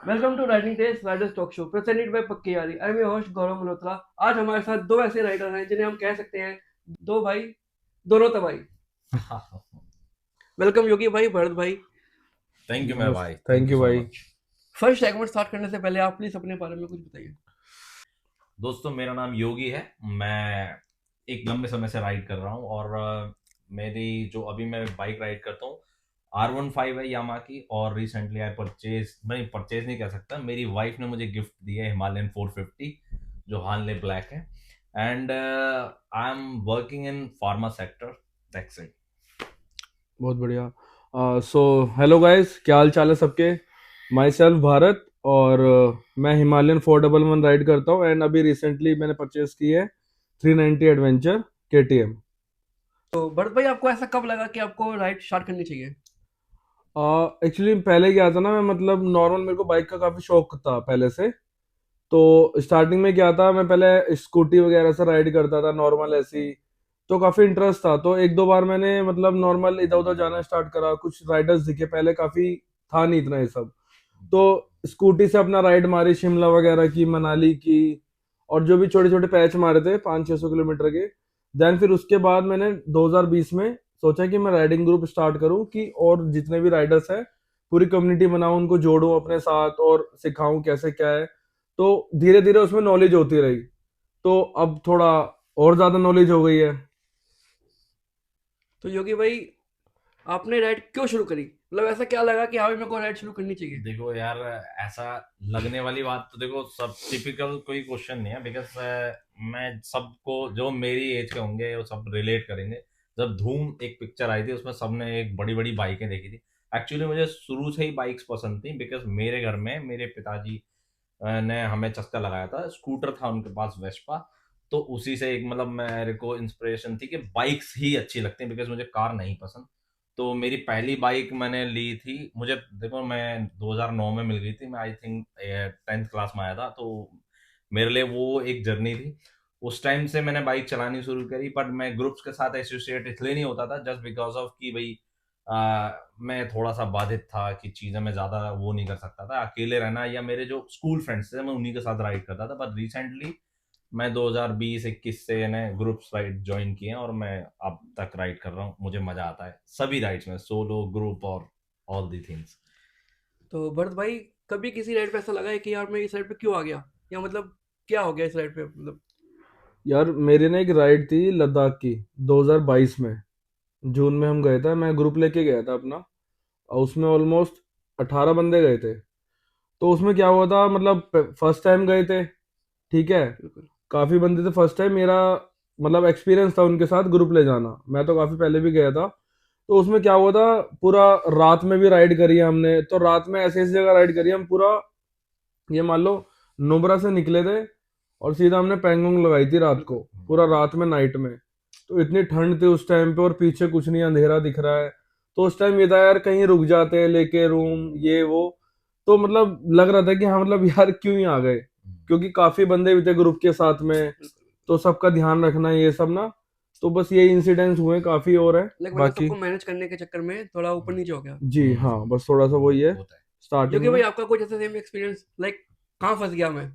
Welcome to riding test riders talk show presented by Pakki Yaari. I am your host Gaurav Malhotra. आज हमारे साथ दो ऐसे राइडर हैं जिन्हें हम कह सकते हैं दो भाई दोनों तबाही। वेलकम योगी भाई, भरत भाई। थैंक यू मेरा भाई, थैंक यू भाई। फर्स्ट सेगमेंट स्टार्ट करने से पहले आप प्लीज अपने बारे में कुछ बताइए। दोस्तों, मेरा नाम योगी है। मैं एक लंबे समय से राइड कर रहा हूँ और मेरी जो अभी मैं बाइक राइड करता हूँ R15 है यामा की। और रिसेंटली मैं परचेज नहीं कह सकता, मेरी वाइफ ने मुझे गिफ्ट दिया है हिमालयन 450 जो हार्ले ब्लैक है। And I am working in pharma sector. That's it. बहुत बढ़िया। सो हेलो गाइस, क्या हाल चाल है सबके। माई सेल्फ भारत और मैं हिमालयन 411 राइड करता हूँ एंड अभी रिसेंटली मैंने परचेज की है 390 एडवेंचर KTM। तो भरत भाई, आपको ऐसा कब लगा कि आपको राइड स्टार्ट करनी चाहिए? एक्चुअली पहले क्या था ना, मैं मतलब नॉर्मल मेरे को बाइक का काफ़ी शौक था पहले से। तो स्टार्टिंग में क्या था, मैं पहले स्कूटी वगैरह से राइड करता था नॉर्मल ऐसी। तो काफ़ी इंटरेस्ट था, तो एक दो बार मैंने मतलब नॉर्मल इधर उधर जाना स्टार्ट करा, कुछ राइडर्स दिखे पहले, काफ़ी था नहीं इतना ये सब। तो स्कूटी से अपना राइड मारी, शिमला वगैरह की, मनाली की, और जो भी छोटे छोटे पैच मारे थे 500-600 किलोमीटर के। देन फिर उसके बाद मैंने 2020 में सोचा कि मैं राइडिंग ग्रुप स्टार्ट करूं कि और जितने भी राइडर्स हैं पूरी कम्युनिटी बनाऊं, उनको जोड़ूं अपने साथ और सिखाऊं कैसे क्या है। तो धीरे धीरे उसमें नॉलेज होती रही, तो अब थोड़ा और ज्यादा नॉलेज हो गई है। तो योगी भाई, आपने राइड क्यों शुरू करी? मतलब ऐसा क्या लगा कि हाँ, मेरे को राइड शुरू करनी चाहिए? देखो यार, ऐसा लगने वाली बात तो देखो सब टिपिकल कोई क्वेश्चन नहीं है। बिकॉज मैं सबको जो मेरी एज के होंगे वो सब रिलेट करेंगे। जब धूम एक पिक्चर आई थी उसमें सबने एक बड़ी बड़ी बाइकें देखी थी। एक्चुअली मुझे शुरू से ही बाइक्स पसंद थी बिकॉज मेरे घर में मेरे पिताजी ने हमें चस्का लगाया था। स्कूटर था उनके पास, वेस्पा। तो उसी से एक मतलब मेरे को इंस्पिरेशन थी कि बाइक्स ही अच्छी लगती हैं बिकॉज मुझे कार नहीं पसंद। तो मेरी पहली बाइक मैंने ली थी, मुझे देखो मैं 2009 में मिल गई थी। मैं आई थिंक 10th क्लास में आया था, तो मेरे लिए वो एक जर्नी थी। उस टाइम से मैंने बाइक चलानी शुरू करी। बट मैं ग्रुप्स के साथ एसोसिएट इसलिए नहीं होता था जस्ट बिकॉज ऑफ कि भाई मैं थोड़ा सा बाधित था कि चीज़ें मैं ज़्यादा वो नहीं कर सकता था अकेले रहना, या मेरे जो स्कूल फ्रेंड्स थे मैं उन्हीं के साथ राइड करता था। बट रिसेंटली मैं 2020-21 से ने ग्रुप्स राइड ज्वाइन किए हैं और मैं अब तक राइड कर रहा हूँ। मुझे मजा आता है सभी राइड्स में, सोलो, ग्रुप और ऑल दी थिंग्स। तो भरत भाई, कभी किसी राइड पे ऐसा लगा है कि यार मैं इस राइड पे क्यों आ गया, या मतलब क्या हो गया इस राइड पे? मतलब यार मेरी ना एक राइड थी लद्दाख की 2022 में, जून में हम गए थे, मैं ग्रुप लेके गया था अपना, और उसमें ऑलमोस्ट 18 बंदे गए थे। तो उसमें क्या हुआ था, मतलब फर्स्ट टाइम गए थे, ठीक है। बिल्कुल। काफी बंदे थे, फर्स्ट टाइम मेरा मतलब एक्सपीरियंस था उनके साथ ग्रुप ले जाना, मैं तो काफी पहले भी गया था। तो उसमें क्या हुआ था, पूरा रात में भी राइड करी है हमने। तो रात में ऐसी ऐसी जगह राइड करी है हम, पूरा ये मान लो नुब्रा से निकले थे और सीधा हमने पैंगोंग लगाई थी रात को, पूरा रात में, नाइट में। तो इतनी ठंड थी उस टाइम पे और पीछे कुछ नहीं, अंधेरा दिख रहा है। तो उस टाइम ये था यार, कहीं रुक जाते लेके रूम ये वो। तो मतलब लग रहा था कि हाँ मतलब यार क्यों ही आ गए, क्योंकि काफी बंदे भी थे ग्रुप के साथ में, तो सबका ध्यान रखना ये सब ना। तो बस ये इंसिडेंट्स हुए काफी और है मतलब बाकी। सबको मैनेज करने के चक्कर में थोड़ा ऊपर नीचे हो गया। जी हाँ, बस थोड़ा सा वही है होता है। स्टार्टिंग योगी में। भाई, आपका कुछ ऐसा सेम एक्सपीरियंस, लाइक कहाँ फंस गया मैं?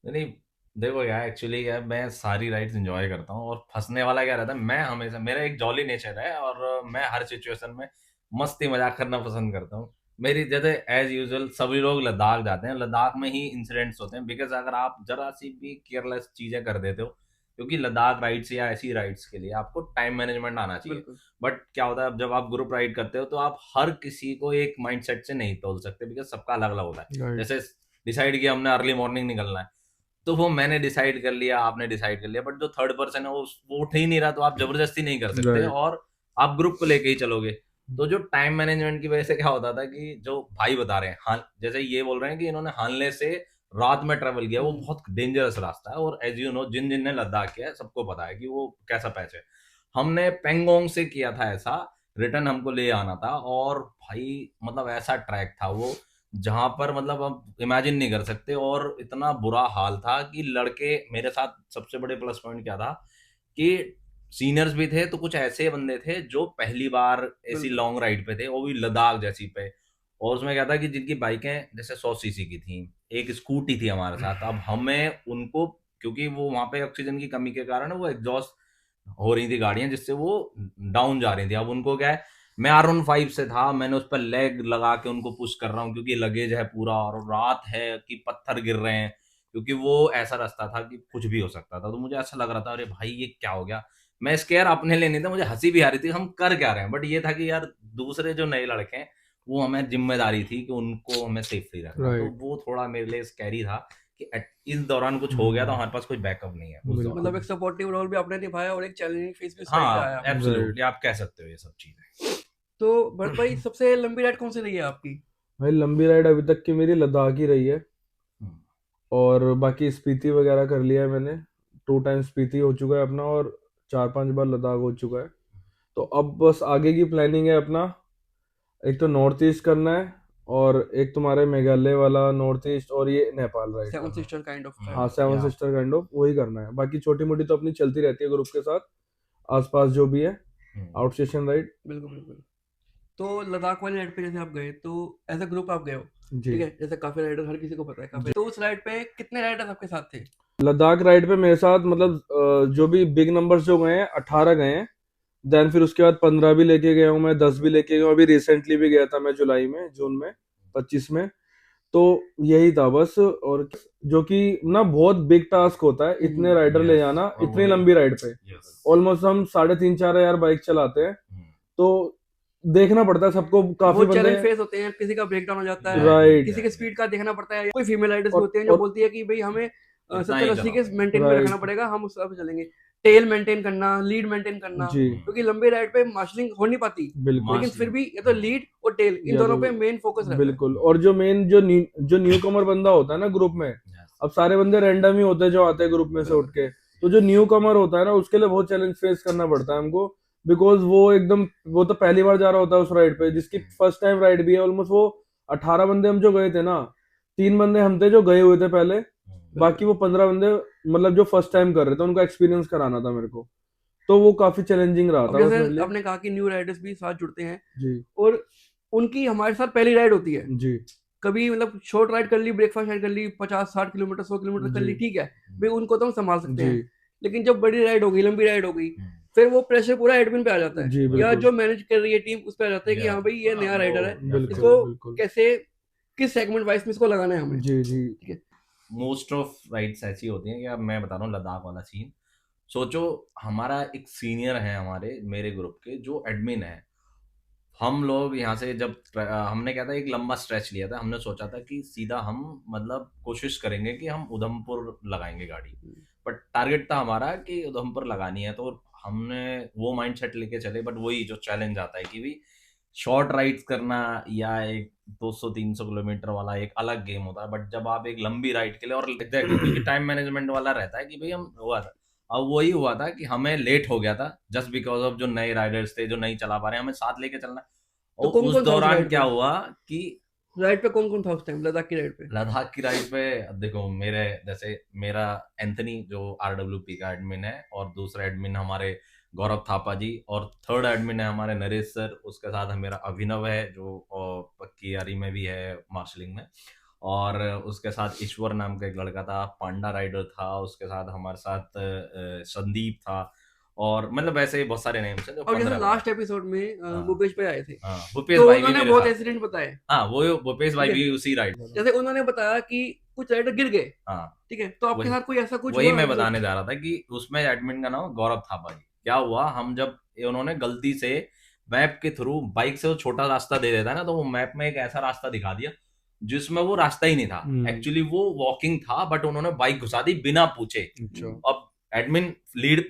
नहीं, देखो यार, एक्चुअली क्या है, मैं सारी राइड्स एंजॉय करता हूँ और फंसने वाला क्या रहता है, मैं हमेशा, मेरा एक जॉली नेचर है और मैं हर सिचुएशन में मस्ती मजाक करना पसंद करता हूँ। मेरी जैसे एज यूजुअल सभी लोग लद्दाख जाते हैं, लद्दाख में ही इंसिडेंट्स होते हैं। बिकॉज अगर आप जरा सी भी केयरलेस चीजें कर देते हो, क्योंकि लद्दाख राइड्स या ऐसी राइड्स के लिए आपको टाइम मैनेजमेंट आना चाहिए। बिल्कुल। बट क्या होता है, अब जब आप ग्रुप राइड करते हो तो आप हर किसी को एक माइंडसेट से नहीं तोल सकते बिकॉज सबका अलग अलग होता है। राइट। जैसे डिसाइड किया हमने अर्ली मॉर्निंग निकलना है, तो वो मैंने डिसाइड कर लिया, आपने डिसाइड कर लिया, बट जो थर्ड पर्सन है वो उठ ही नहीं रहा, तो आप जबरदस्ती नहीं कर सकते राइट। और आप ग्रुप को लेके ही चलोगे। तो जो टाइम मैनेजमेंट की वजह से क्या होता था कि जो भाई बता रहे हैं, हाँ, जैसे ये बोल रहे हैं कि इन्होंने हानले से रात में ट्रेवल किया, वो बहुत डेंजरस रास्ता है। और एज यू नो, जिन जिन ने लद्दाख किया है सबको पता है कि वो कैसा पैच है। हमने पेंगोंग से किया था ऐसा, रिटर्न हमको ले आना था, और भाई मतलब ऐसा ट्रैक था वो जहां पर मतलब आप इमेजिन नहीं कर सकते। और इतना बुरा हाल था कि लड़के मेरे साथ, सबसे बड़े प्लस पॉइंट क्या था कि सीनियर्स भी थे, तो कुछ ऐसे बंदे थे जो पहली बार ऐसी बिल्कुल। लॉन्ग राइड पे थे, वो भी लद्दाख जैसी पे। और उसमें क्या था कि जिनकी बाइकें जैसे 100 सीसी की थी, एक स्कूटी थी हमारे साथ, अब हमें उनको, क्योंकि वो वहां पे ऑक्सीजन की कमी के कारण वो एग्जॉस्ट हो रही थी गाड़ियां, जिससे वो डाउन जा रही थी। अब उनको क्या है, मैं R15 से था, मैंने उस पर लेग लगा के उनको पुश कर रहा हूँ क्योंकि लगेज है पूरा और रात है कि पत्थर गिर रहे हैं, क्योंकि वो ऐसा रास्ता था कि कुछ भी हो सकता था। तो मुझे ऐसा लग रहा था अरे भाई ये क्या हो गया। मैं स्केयर अपने लिए नहीं था, मुझे हंसी भी आ रही थी हम कर क्या रहे हैं, बट ये था कि यार दूसरे जो नए लड़के हैं वो हमें जिम्मेदारी थी कि उनको हमें सेफली रखना। तो राइट। वो थोड़ा मेरे लिए स्कैरी था कि इस दौरान कुछ हो गया तो हमारे पास कोई बैकअप नहीं है उस दौरान। मतलब एक सपोर्टिव रोल भी आपने निभाया और एक चैलेंजिंग फेस भी उस टाइम पे हाँ आया। एब्सोल्युटली, आप कह सकते हो ये सब चीजें। तो भरत भाई सबसे लंबी राइड कौन सी रही है आपकी? भाई लंबी राइड अभी तक की मेरी लद्दाख ही रही है, हम्म, और बाकी स्पीति वगैरह कर लिया है मैंने। 2 टाइम स्पीति हो चुका है अपना, और 4-5 बार लद्दाख हो चुका है। तो अब बस आगे की प्लानिंग है अपना, एक तो नॉर्थ ईस्ट करना है, और एक तुम्हारे मेघालय वाला नॉर्थ ईस्ट, और ये Nepal ride. Seven sister kind of. हाँ, 7 या सिस्टर काइंड ऑफ वही करना है। बाकी छोटी मोटी तो अपनी चलती रहती है ग्रुप के साथ आसपास जो भी है, आउट स्टेशन राइड। बिल्कुल बिल्कुल। तो लद्दाख वाली राइड पे जैसे आप गए तो एज अ ग्रुप आप गए हो, जी। ठीक है, जैसे काफी राइडर हर किसी को पता है काफी, तो उस राइड पे कितने राइडर आपके साथ थे? लद्दाख राइड पे मेरे साथ मतलब जो भी बिग नंबर्स जो गए हैं 18 गए हैं। देन फिर उसके बाद 15 भी लेके गया हूँ मैं, 10 भी लेके गया हूँ। अभी रिसेंटली भी गया था मैं जुलाई में, जून में 25 में। तो यही था बस। और जो कि ना बहुत बिग टास्क होता है इतने राइडर ले जाना इतनी लंबी राइड पे। ऑलमोस्ट हम 3,500-4,000 बाइक चलाते हैं, तो देखना पड़ता है सबको, काफी बहुत बंदे। चैलेंज फेस होते हैं, किसी का ब्रेकडाउन हो जाता है, राइट। किसी के स्पीड का देखना पड़ता है। कोई फीमेल राइडर्स भी होते हैं जो और बोलती है कि भाई हमें इतना ही 70-80 के चलाओ। मेंटेन में राइट। रखना पड़ेगा, हम उस हिसाब से चलेंगे। टेल मेंटेन करना, लीड मेंटेन करना, जी क्योंकि लंबी राइड पे मार्शलिंग हो नहीं पाती, बिल्कुल। लेकिन फिर भी ये तो लीड और टेल इन या दोनों तो पे मेन फोकस रहता है। बिल्कुल। और जो मेन जो न्यू कमर बंदा होता है ना ग्रुप में, अब सारे बंदे रैंडम ही होते हैं जो आते हैं ग्रुप में से उठ के, तो जो न्यू कमर होता है ना उसके लिए बहुत चैलेंज फेस करना पड़ता है हमको। बिकॉज वो तो पहली बार जा रहा होता है उस राइड पे, जिसकी फर्स्ट टाइम राइड भी है। ऑलमोस्ट वो 18 बंदे हम जो गए थे ना, 3 बंदे हम थे जो गए हुए थे पहले, बाकी वो 15 बंदे मतलब जो फर्स्ट टाइम कर रहे थे, उनका एक्सपीरियंस कराना था मेरे को। तो वो काफी चैलेंजिंग रहा अब था बस मेरे जैसे लिए। आपने कहा कि न्यू राइडर्स भी साथ जुड़ते हैं जी और उनकी हमारे साथ पहली राइड होती है। जी कभी मतलब शॉर्ट राइड कर ली, ब्रेकफास्ट राइड कर ली, 50-60 किलोमीटर 100 किलोमीटर कर ली, जी ठीक है भाई, उनको तो हम संभाल सकते जी हैं। लेकिन जब बड़ी राइड हो गई, लंबी राइड हो गई, फिर वो प्रेशर पूरा एडमिन पे आ जाता है, जी या बिल्कुल जो मैनेज कर रही है टीम उस पे आ जाता है कि Yeah. हाँ भाई ये नया राइडर है, बिल्कुल इसको बिल्कुल। कैसे किस सेगमेंट वाइज में इसको लगाना है हमें। जी जी ठीक है। मोस्ट ऑफ राइड्स ऐसी होती हैं कि अब मैं बता रहा हूँ लद्दाख वाला सीन। सोचो हमारा एक सीनियर है हमारे मेरे ग्रुप के जो एडमिन है। हम लोग यहाँ से जब हमने क्या था एक लंबा स्ट्रेच लिया था, हमने सोचा था कि सीधा हम मतलब कोशिश करेंगे कि हम उधमपुर लगाएंगे गाड़ी, बट टारगेट था हमारा कि उधमपुर लगानी है। तो हमने वो माइंडसेट लेके चले, बट वही जो चैलेंज आता है कि भाई शॉर्ट राइड्स करना या एक 200-300 किलोमीटर वाला एक अलग गेम होता है, बट जब आप एक लंबी राइड के लिए, और क्योंकि टाइम मैनेजमेंट वाला रहता है कि भाई हम हुआ था। अब वही हुआ था कि हमें लेट हो गया था जस्ट बिकॉज ऑफ जो नए राइडर्स थे जो नहीं चला पा रहे हैं, हमें साथ लेके चलना। तो और कौन उस कौन था उस दौरान राइड क्या पे? हुआ कि राइड पे कौन कौन था उस टाइम लद्दाख की राइड पे? लद्दाख की राइड पे देखो मेरे जैसे मेरा एंथनी जो RWP का एडमिन है, और दूसरा एडमिन हमारे गौरव थापा जी, और थर्ड एडमिन है हमारे नरेश सर। उसके साथ मेरा अभिनव है जो पक्की यारी में भी है मार्शलिंग में, और उसके साथ ईश्वर नाम का एक लड़का था, पांडा राइडर था। उसके साथ हमारे साथ संदीप था, और मतलब ऐसे बहुत सारे नेम्स हैं जो और जैसे 15 लास्ट एपिसोड में हाँ। भूपेश भाई आए थे, हाँ भूपेश तो भाई भी उन्होंने मेरे बहुत साथ। इंसिडेंट बताए। हाँ वो भूपेश भाई ठीक है। भी उसी राइड। जैसे उन्होंने बताया कि कुछ राइडर गिर गए, हाँ ठीक है, तो आपके वही साथ कोई ऐसा कुछ वही हुआ मैं episode? बताने जा रहा था कि उसमें एडमिन का नाम गौरव थापा जी। क्या हुआ, हम जब उन्होंने गलती से मैप के थ्रू बाइक से वो छोटा रास्ता दे देता है ना, तो वो मैप में एक ऐसा रास्ता दिखा दिया जिसमें वो रास्ता ही नहीं था। एक्चुअली वो वॉकिंग था, बट उन्होंने बाइक घुसा दी बिना पूछे। अच्छा। अब एडमिन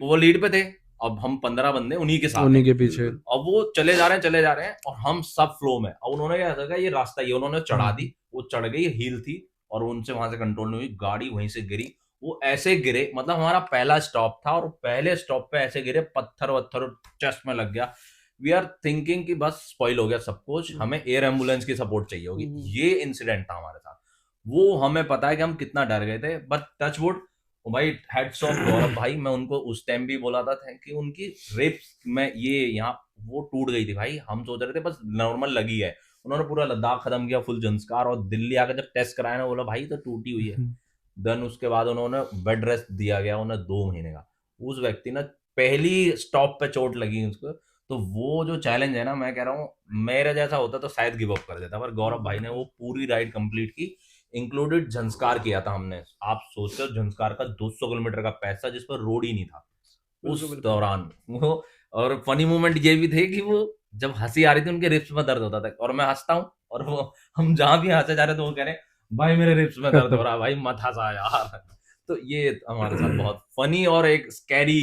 वो लीड पे थे, अब हम 15 बंदे उन्हीं के साथ उन्हीं हैं। के पीछे। अब वो चले जा रहे हैं और हम सब फ्लो में। अब उन्होंने क्या कहा, ये रास्ता ये उन्होंने चढ़ा दी, वो चढ़ गई, हील थी, और उनसे वहां से कंट्रोल नहीं हुई, गाड़ी वहीं से गिरी। वो ऐसे गिरे, मतलब हमारा पहला स्टॉप था और पहले स्टॉप पे ऐसे गिरे, पत्थर वत्थर चेस्ट में लग गया। वी आर थिंकिंग कि बस स्पॉइल हो गया सब कुछ, हमें एयर एम्बुलेंस की सपोर्ट चाहिए होगी। ये इंसिडेंट था हमारे साथ। वो हमें पता है कि हम कितना डर गए थे, बट टच वुड भाई, हेड्स ऑफ गौरव भाई। मैं उनको उस टाइम भी बोला था कि उनकी रिप्स में ये यहाँ वो टूट गई थी भाई। हम सोच रहे थे बस नॉर्मल लगी है, उन्होंने पूरा लद्दाख खत्म किया फुल जंस्कार, और दिल्ली आकर जब टेस्ट कराया ना, बोला भाई तो टूटी हुई है। देन उसके बाद उन्होंने बेड रेस्ट दिया गया उन्हें 2 महीने का। उस व्यक्ति ने पहली स्टॉप पे चोट लगी उसको, तो वो जो चैलेंज है ना, मैं कह रहा हूँ मेरे जैसा होता तो शायद गिव अप कर देता, पर गौरव भाई ने वो पूरी राइड कंप्लीट की, इंक्लूडेड झंस्कार किया था हमने। आप सोचते हो झंस्कार का 200 किलोमीटर का पैसा जिस पर रोड ही नहीं था उस दौरान वो। और फनी मोमेंट ये भी थे कि वो जब हंसी आ रही थी उनके रिप्स में दर्द होता था, और मैं हंसता हूँ, और वो हम जहां भी हंसे जा रहे थे वो कह रहे भाई मेरे रिप्स में दर्द हो रहा है, भाई मत हंसा यार। तो ये हमारे साथ बहुत फनी और एक स्कैरी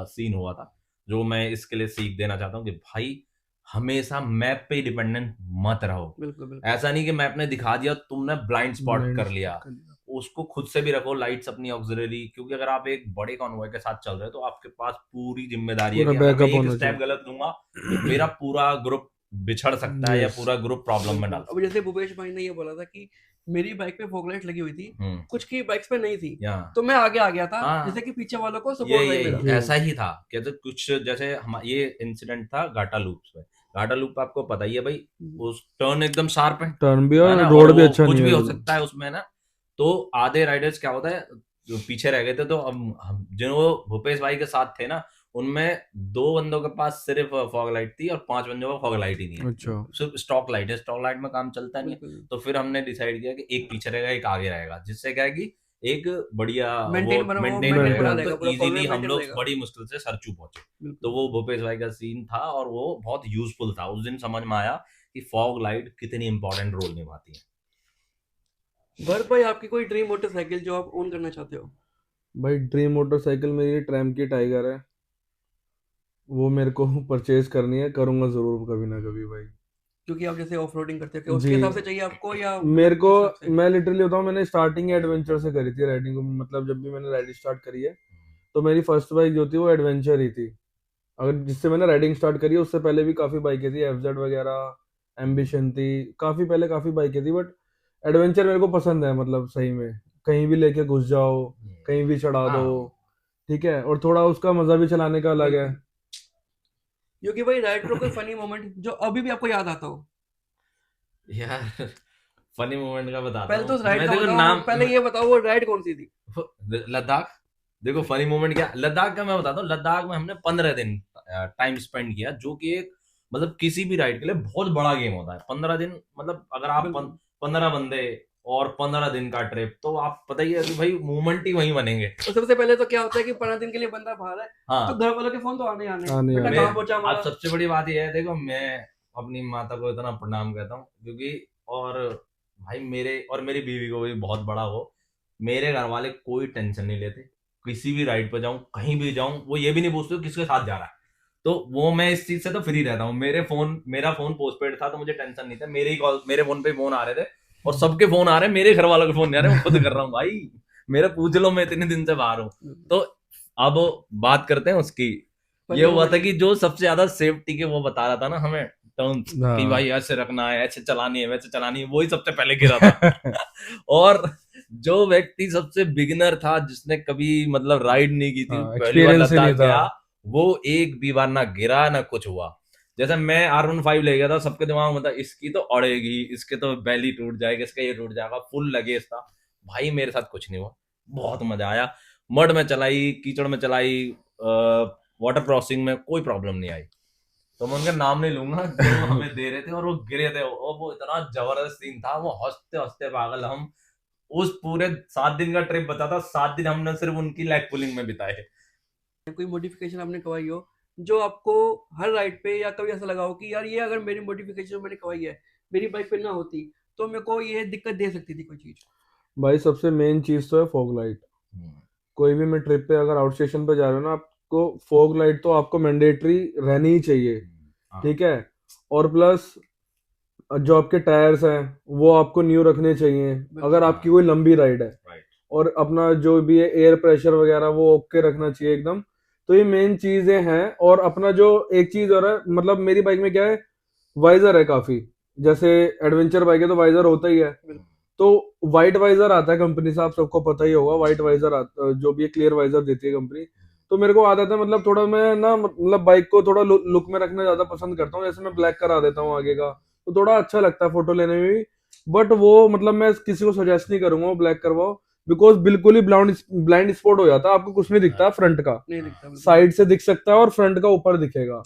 सीन हुआ था, जो मैं इसके लिए सीख देना चाहता हूँ कि भाई हमेशा मैप पे डिपेंडेंट मत रहो। बिल्कुल ऐसा नहीं कि मैप ने दिखा दिया तुमने ब्लाइंड स्पॉट कर लिया, उसको खुद से भी रखो, लाइट्स अपनी ऑक्सिलरी, क्योंकि अगर आप एक बड़े कॉन्वॉय के साथ चल रहे हो तो आपके पास पूरी जिम्मेदारी है कि अगर मैं एक स्टेप गलत दूंगा तो मेरा पूरा ग्रुप बिछड़ सकता है या पूरा ग्रुप प्रॉब्लम में डाल। अब जैसे भूपेश भाई ने ये बोला था कि मेरी बाइक पे फॉग लाइट लगी हुई थी, कुछ की बाइक्स पे नहीं थी, तो मैं आगे आ गया था, जैसे कि पीछे वालों को सपोर्ट ये ऐसा ही था कि कुछ जैसे ये इंसिडेंट था घाटा लूप्स पे। घाटा लूप पे आपको पता ही है भाई, उस टर्न एकदम शार्प है, टर्न भी और रोड भी अच्छा कुछ नहीं भी है हो सकता है उसमें ना। तो आधे राइडर्स क्या होता है जो पीछे रह गए थे, तो हम जिन भूपेश भाई के साथ थे ना, उनमें 2 बंदों के पास सिर्फ फॉग लाइट थी और 5 बंदों को फॉग लाइट ही नहीं है। अच्छा। सिर्फ स्टॉक लाइट है, स्टॉक लाइट में काम चलता नहीं है। तो फिर हमने डिसाइड किया कि एक पीछे रहेगा एक आगे रहेगा, जिससे क्या है कि एक बढ़िया मेंटेन रहेगा, तो इजीली हम लोग बड़ी मुश्किल से सरचू पहुंचे। तो वो भूपेश भाई का सीन था और वो बहुत यूजफुल था। उस दिन समझ में आया कि फॉग लाइट कितनी इंपॉर्टेंट रोल निभाती है। भरत भाई आपकी कोई ड्रीम मोटरसाइकिल जो आप ओन करना चाहते हो? भाई ड्रीम मोटरसाइकिल मेरी ट्रैम की टाइगर है, वो मेरे को परचेज करनी है, करूंगा जरूर कभी ना कभी भाई। क्योंकि आप जैसे ऑफ रोडिंग करते हो उसके हिसाब से चाहिए आपको, या मेरे को, मैं लिटरली बताऊं, मैंने स्टार्टिंग एडवेंचर से करी थी राइडिंग को। मतलब जब भी मैंने राइडिंग स्टार्ट करी है तो मेरी फर्स्ट बाइक जो थी वो एडवेंचर ही थी। अगर जिससे मैंने राइडिंग स्टार्ट करी है उससे पहले भी काफ़ी बाइकें थी, एफजेड वगैरह, एम्बिशन थी, काफ़ी पहले काफ़ी बाइकें थी, बट एडवेंचर मेरे को पसंद है। मतलब सही में कहीं भी लेके घुस जाओ, कहीं भी चढ़ा दो, ठीक है, और थोड़ा उसका मजा भी चलाने का अलग है। क्योंकि भाई राइड पर कोई फनी मोमेंट जो अभी भी आपको याद आता हो? यार फनी मोमेंट का बताता पहले तो हूँ। राइड मैं का देखो बताओ, नाम, पहले ये बताओ वो राइड कौन सी थी? लद्दाख। देखो फनी मोमेंट क्या, लद्दाख का मैं बताता हूँ। लद्दाख में हमने 15 दिन टाइम स्पेंड किया, जो कि एक मतलब किसी भी राइड के लिए बहुत बड़ा गेम होता है। 15 दिन, मतलब अगर आप 15 बंदे और 15 दिन का ट्रिप, तो आप पता ही है कि भाई मूवमेंट ही वहीं बनेंगे। तो सबसे पहले तो क्या होता है कि 15 दिन के लिए बंदा बाहर है, तो घर वालों के फोन तो आने बेटा कहाँ पहुंचा हमारा। अब सबसे बड़ी बात यह है, देखो मैं अपनी माता को इतना प्रणाम कहता हूँ, क्योंकि और भाई मेरे और मेरी बीवी को भी बहुत बड़ा हो, मेरे घर वाले कोई टेंशन नहीं लेते। किसी भी राइड पर जाऊं, कहीं भी जाऊं, वो ये भी नहीं पूछते किसके साथ जा रहा है। तो वो मैं इस चीज से तो फ्री रहता हूँ। मेरा फोन पोस्टपेड था, तो मुझे टेंशन नहीं था। मेरे फोन पे फोन आ रहे थे और सबके फोन आ रहे हैं, मेरे घर वालों के फोन नहीं आ रहे। मैं खुद कर रहा हूँ भाई, मेरा पूछ लो, मैं इतने दिन से बाहर हूँ। तो अब बात करते हैं उसकी। ये हुआ था कि जो सबसे ज्यादा सेफ्टी के वो बता रहा था ना हमें टर्म्स, कि भाई ऐसे रखना है, ऐसे चलानी है, वैसे चलानी है, वही सबसे पहले गिरा था। और जो व्यक्ति सबसे बिगिनर था, जिसने कभी मतलब राइड नहीं की थी, पहली बार लद्दाख गया, वो एक भी बार ना गिरा ना कुछ हुआ। जैसे मैं R15 ले गया था, सबके दिमाग में था इसकी तो अड़ेगी, इसके तो बैली टूट जाएगी, इसका ये टूट जाएगा, फुल लगेज था। भाई मेरे साथ कुछ नहीं हुआ, बहुत मजा आया। मड में चलाई, कीचड़ में चलाई, वाटर क्रॉसिंग में कोई प्रॉब्लम नहीं आई। तो मैं उनका नाम नहीं लूंगा जो हमें दे रहे थे और वो गिरे थे, और वो इतना जबरदस्त सीन था, वो हंसते हंसते पागल। हम उस पूरे 7 दिन का ट्रिप बता था, 7 दिन हमने सिर्फ उनकी लेग पुलिंग में बिताए। कोई मॉडिफिकेशन आपने करवाई हो जो आपको हर राइड पे, या कभी ऐसा लगा हो कि यार ये अगर मेरी मॉडिफिकेशन मैंने करवाई है मेरी बाइक पे ना होती तो मेरे को ये दिक्कत दे सकती थी कोई चीज? भाई सबसे मेन चीज तो है फॉग लाइट। कोई भी मैं ट्रिप पे अगर आउट स्टेशन पे जा रहे हो ना, आपको फॉग लाइट तो आपको मैंडेटरी रहनी ही चाहिए, ठीक है। और प्लस जो आपके टायर्स हैं वो आपको न्यू रखने चाहिए अगर आपकी कोई लंबी राइड है, और अपना जो भी है एयर प्रेशर वगैरह वो ओके रखना चाहिए एकदम। तो ये मेन चीजें हैं। और अपना जो एक चीज और है, मतलब मेरी बाइक में क्या है, वाइजर है काफी। जैसे एडवेंचर बाइक है तो वाइजर होता ही है, तो वाइट वाइजर आता है कंपनी से, आप सबको पता ही होगा। वाइट वाइजर आता, जो भी क्लियर वाइजर देती है कंपनी। तो मेरे को आदत है, मतलब थोड़ा मैं ना, मतलब बाइक को थोड़ा लुक में रखना ज्यादा पसंद करता हूँ। जैसे मैं ब्लैक करा देता हूँ आगे का, तो थोड़ा अच्छा लगता है फोटो लेने में भी। बट वो मतलब मैं किसी को सजेस्ट नहीं करूंगा ब्लैक करवाओ, बिकॉज बिल्कुल ही ब्लाइंड स्पॉट हो जाता है, आपको कुछ नहीं दिखता फ्रंट का, नहीं दिखता बिल्कुल। साइड से दिख सकता है और फ्रंट का ऊपर दिखेगा।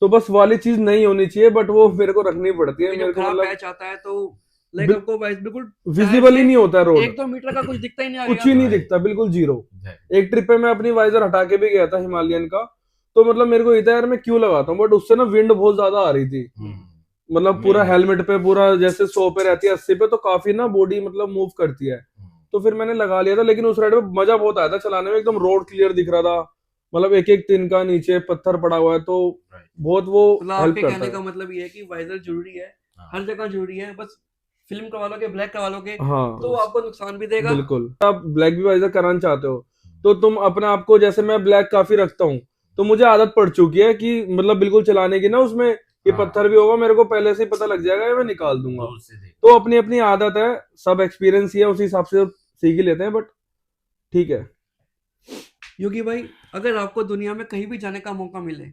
तो बस वाली चीज नहीं होनी चाहिए, बट वो मेरे को रखनी पड़ती है, क्योंकि मेरे जब को खराब मतलब पैच आता है तो लाइक बिल, आपको बिल्कुल टायर विजिबल से ही नहीं होता रोड, 1-2 मीटर का कुछ दिखता ही नहीं आगे कुछ ही नहीं Right. दिखता, बिल्कुल जीरो। Exactly. एक ट्रिप पे मैं अपनी वाइजर हटा के भी गया था हिमालयन का, तो मतलब मेरे को ये था यार मैं क्यों लगाता हूँ, बट उससे ना विंड बहुत ज्यादा आ रही थी, मतलब पूरा मेरे हेलमेट पे पूरा जैसे 100 पे रहती है 80 पे, तो काफी ना बॉडी मतलब मूव करती है। तो फिर मैंने लगा लिया था, लेकिन उस राइड में मजा बहुत आया था चलाने में, एकदम रोड क्लियर दिख रहा था, मतलब एक एक तिनका नीचे पत्थर पड़ा हुआ है, तो Right. बहुत वो मतलब हेल्प आपके करता कहने है। का मतलब ये है कि वाइजर जरूरी है, हाँ। हर जगह जरूरी है, बस फिल्म करवा लोगे, ब्लैक करवा लोगे हाँ तो आपको नुकसान भी देगा। बिल्कुल, आप ब्लैक भी वाइजर कराना चाहते हो तो तुम अपने आप को, जैसे मैं ब्लैक काफी रखता हूँ, तो मुझे आदत पड़ चुकी है कि मतलब बिल्कुल चलाने की ना, उसमें ये हाँ। पत्थर भी होगा मेरे को पहले से ही पता लग जाएगा, ये मैं निकाल दूंगा। दूर से देख तो अपनी अपनी आदत है, सब एक्सपीरियंस ही है, उसी हिसाब से सीख ही लेते हैं, बट ठीक है। योगी भाई, अगर आपको दुनिया में कहीं भी जाने का मौका मिले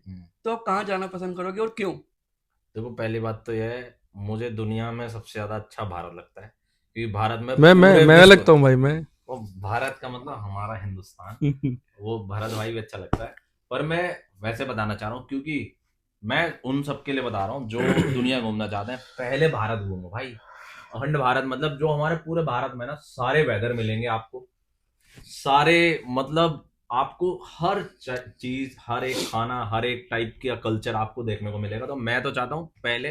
तो आप कहाँ जाना पसंद करोगे और क्यों? देखो पहली बात तो यह है, मुझे दुनिया में सबसे ज्यादा अच्छा भारत लगता है, क्योंकि भारत में पूरे मैं विश्व, लगता हूँ भाई मैं वो भारत का मतलब हमारा हिंदुस्तान, वो भारत भाई भी अच्छा लगता है। पर मैं वैसे बताना चाह रहा हूँ, क्योंकि मैं उन सबके लिए बता रहा हूँ जो दुनिया घूमना चाहते हैं, पहले भारत घूमो भाई। अखंड भारत, मतलब जो हमारे पूरे भारत में ना सारे वेदर मिलेंगे आपको, सारे मतलब आपको हर चीज, हर एक खाना, हर एक टाइप का कल्चर आपको देखने को मिलेगा। तो मैं तो चाहता हूँ पहले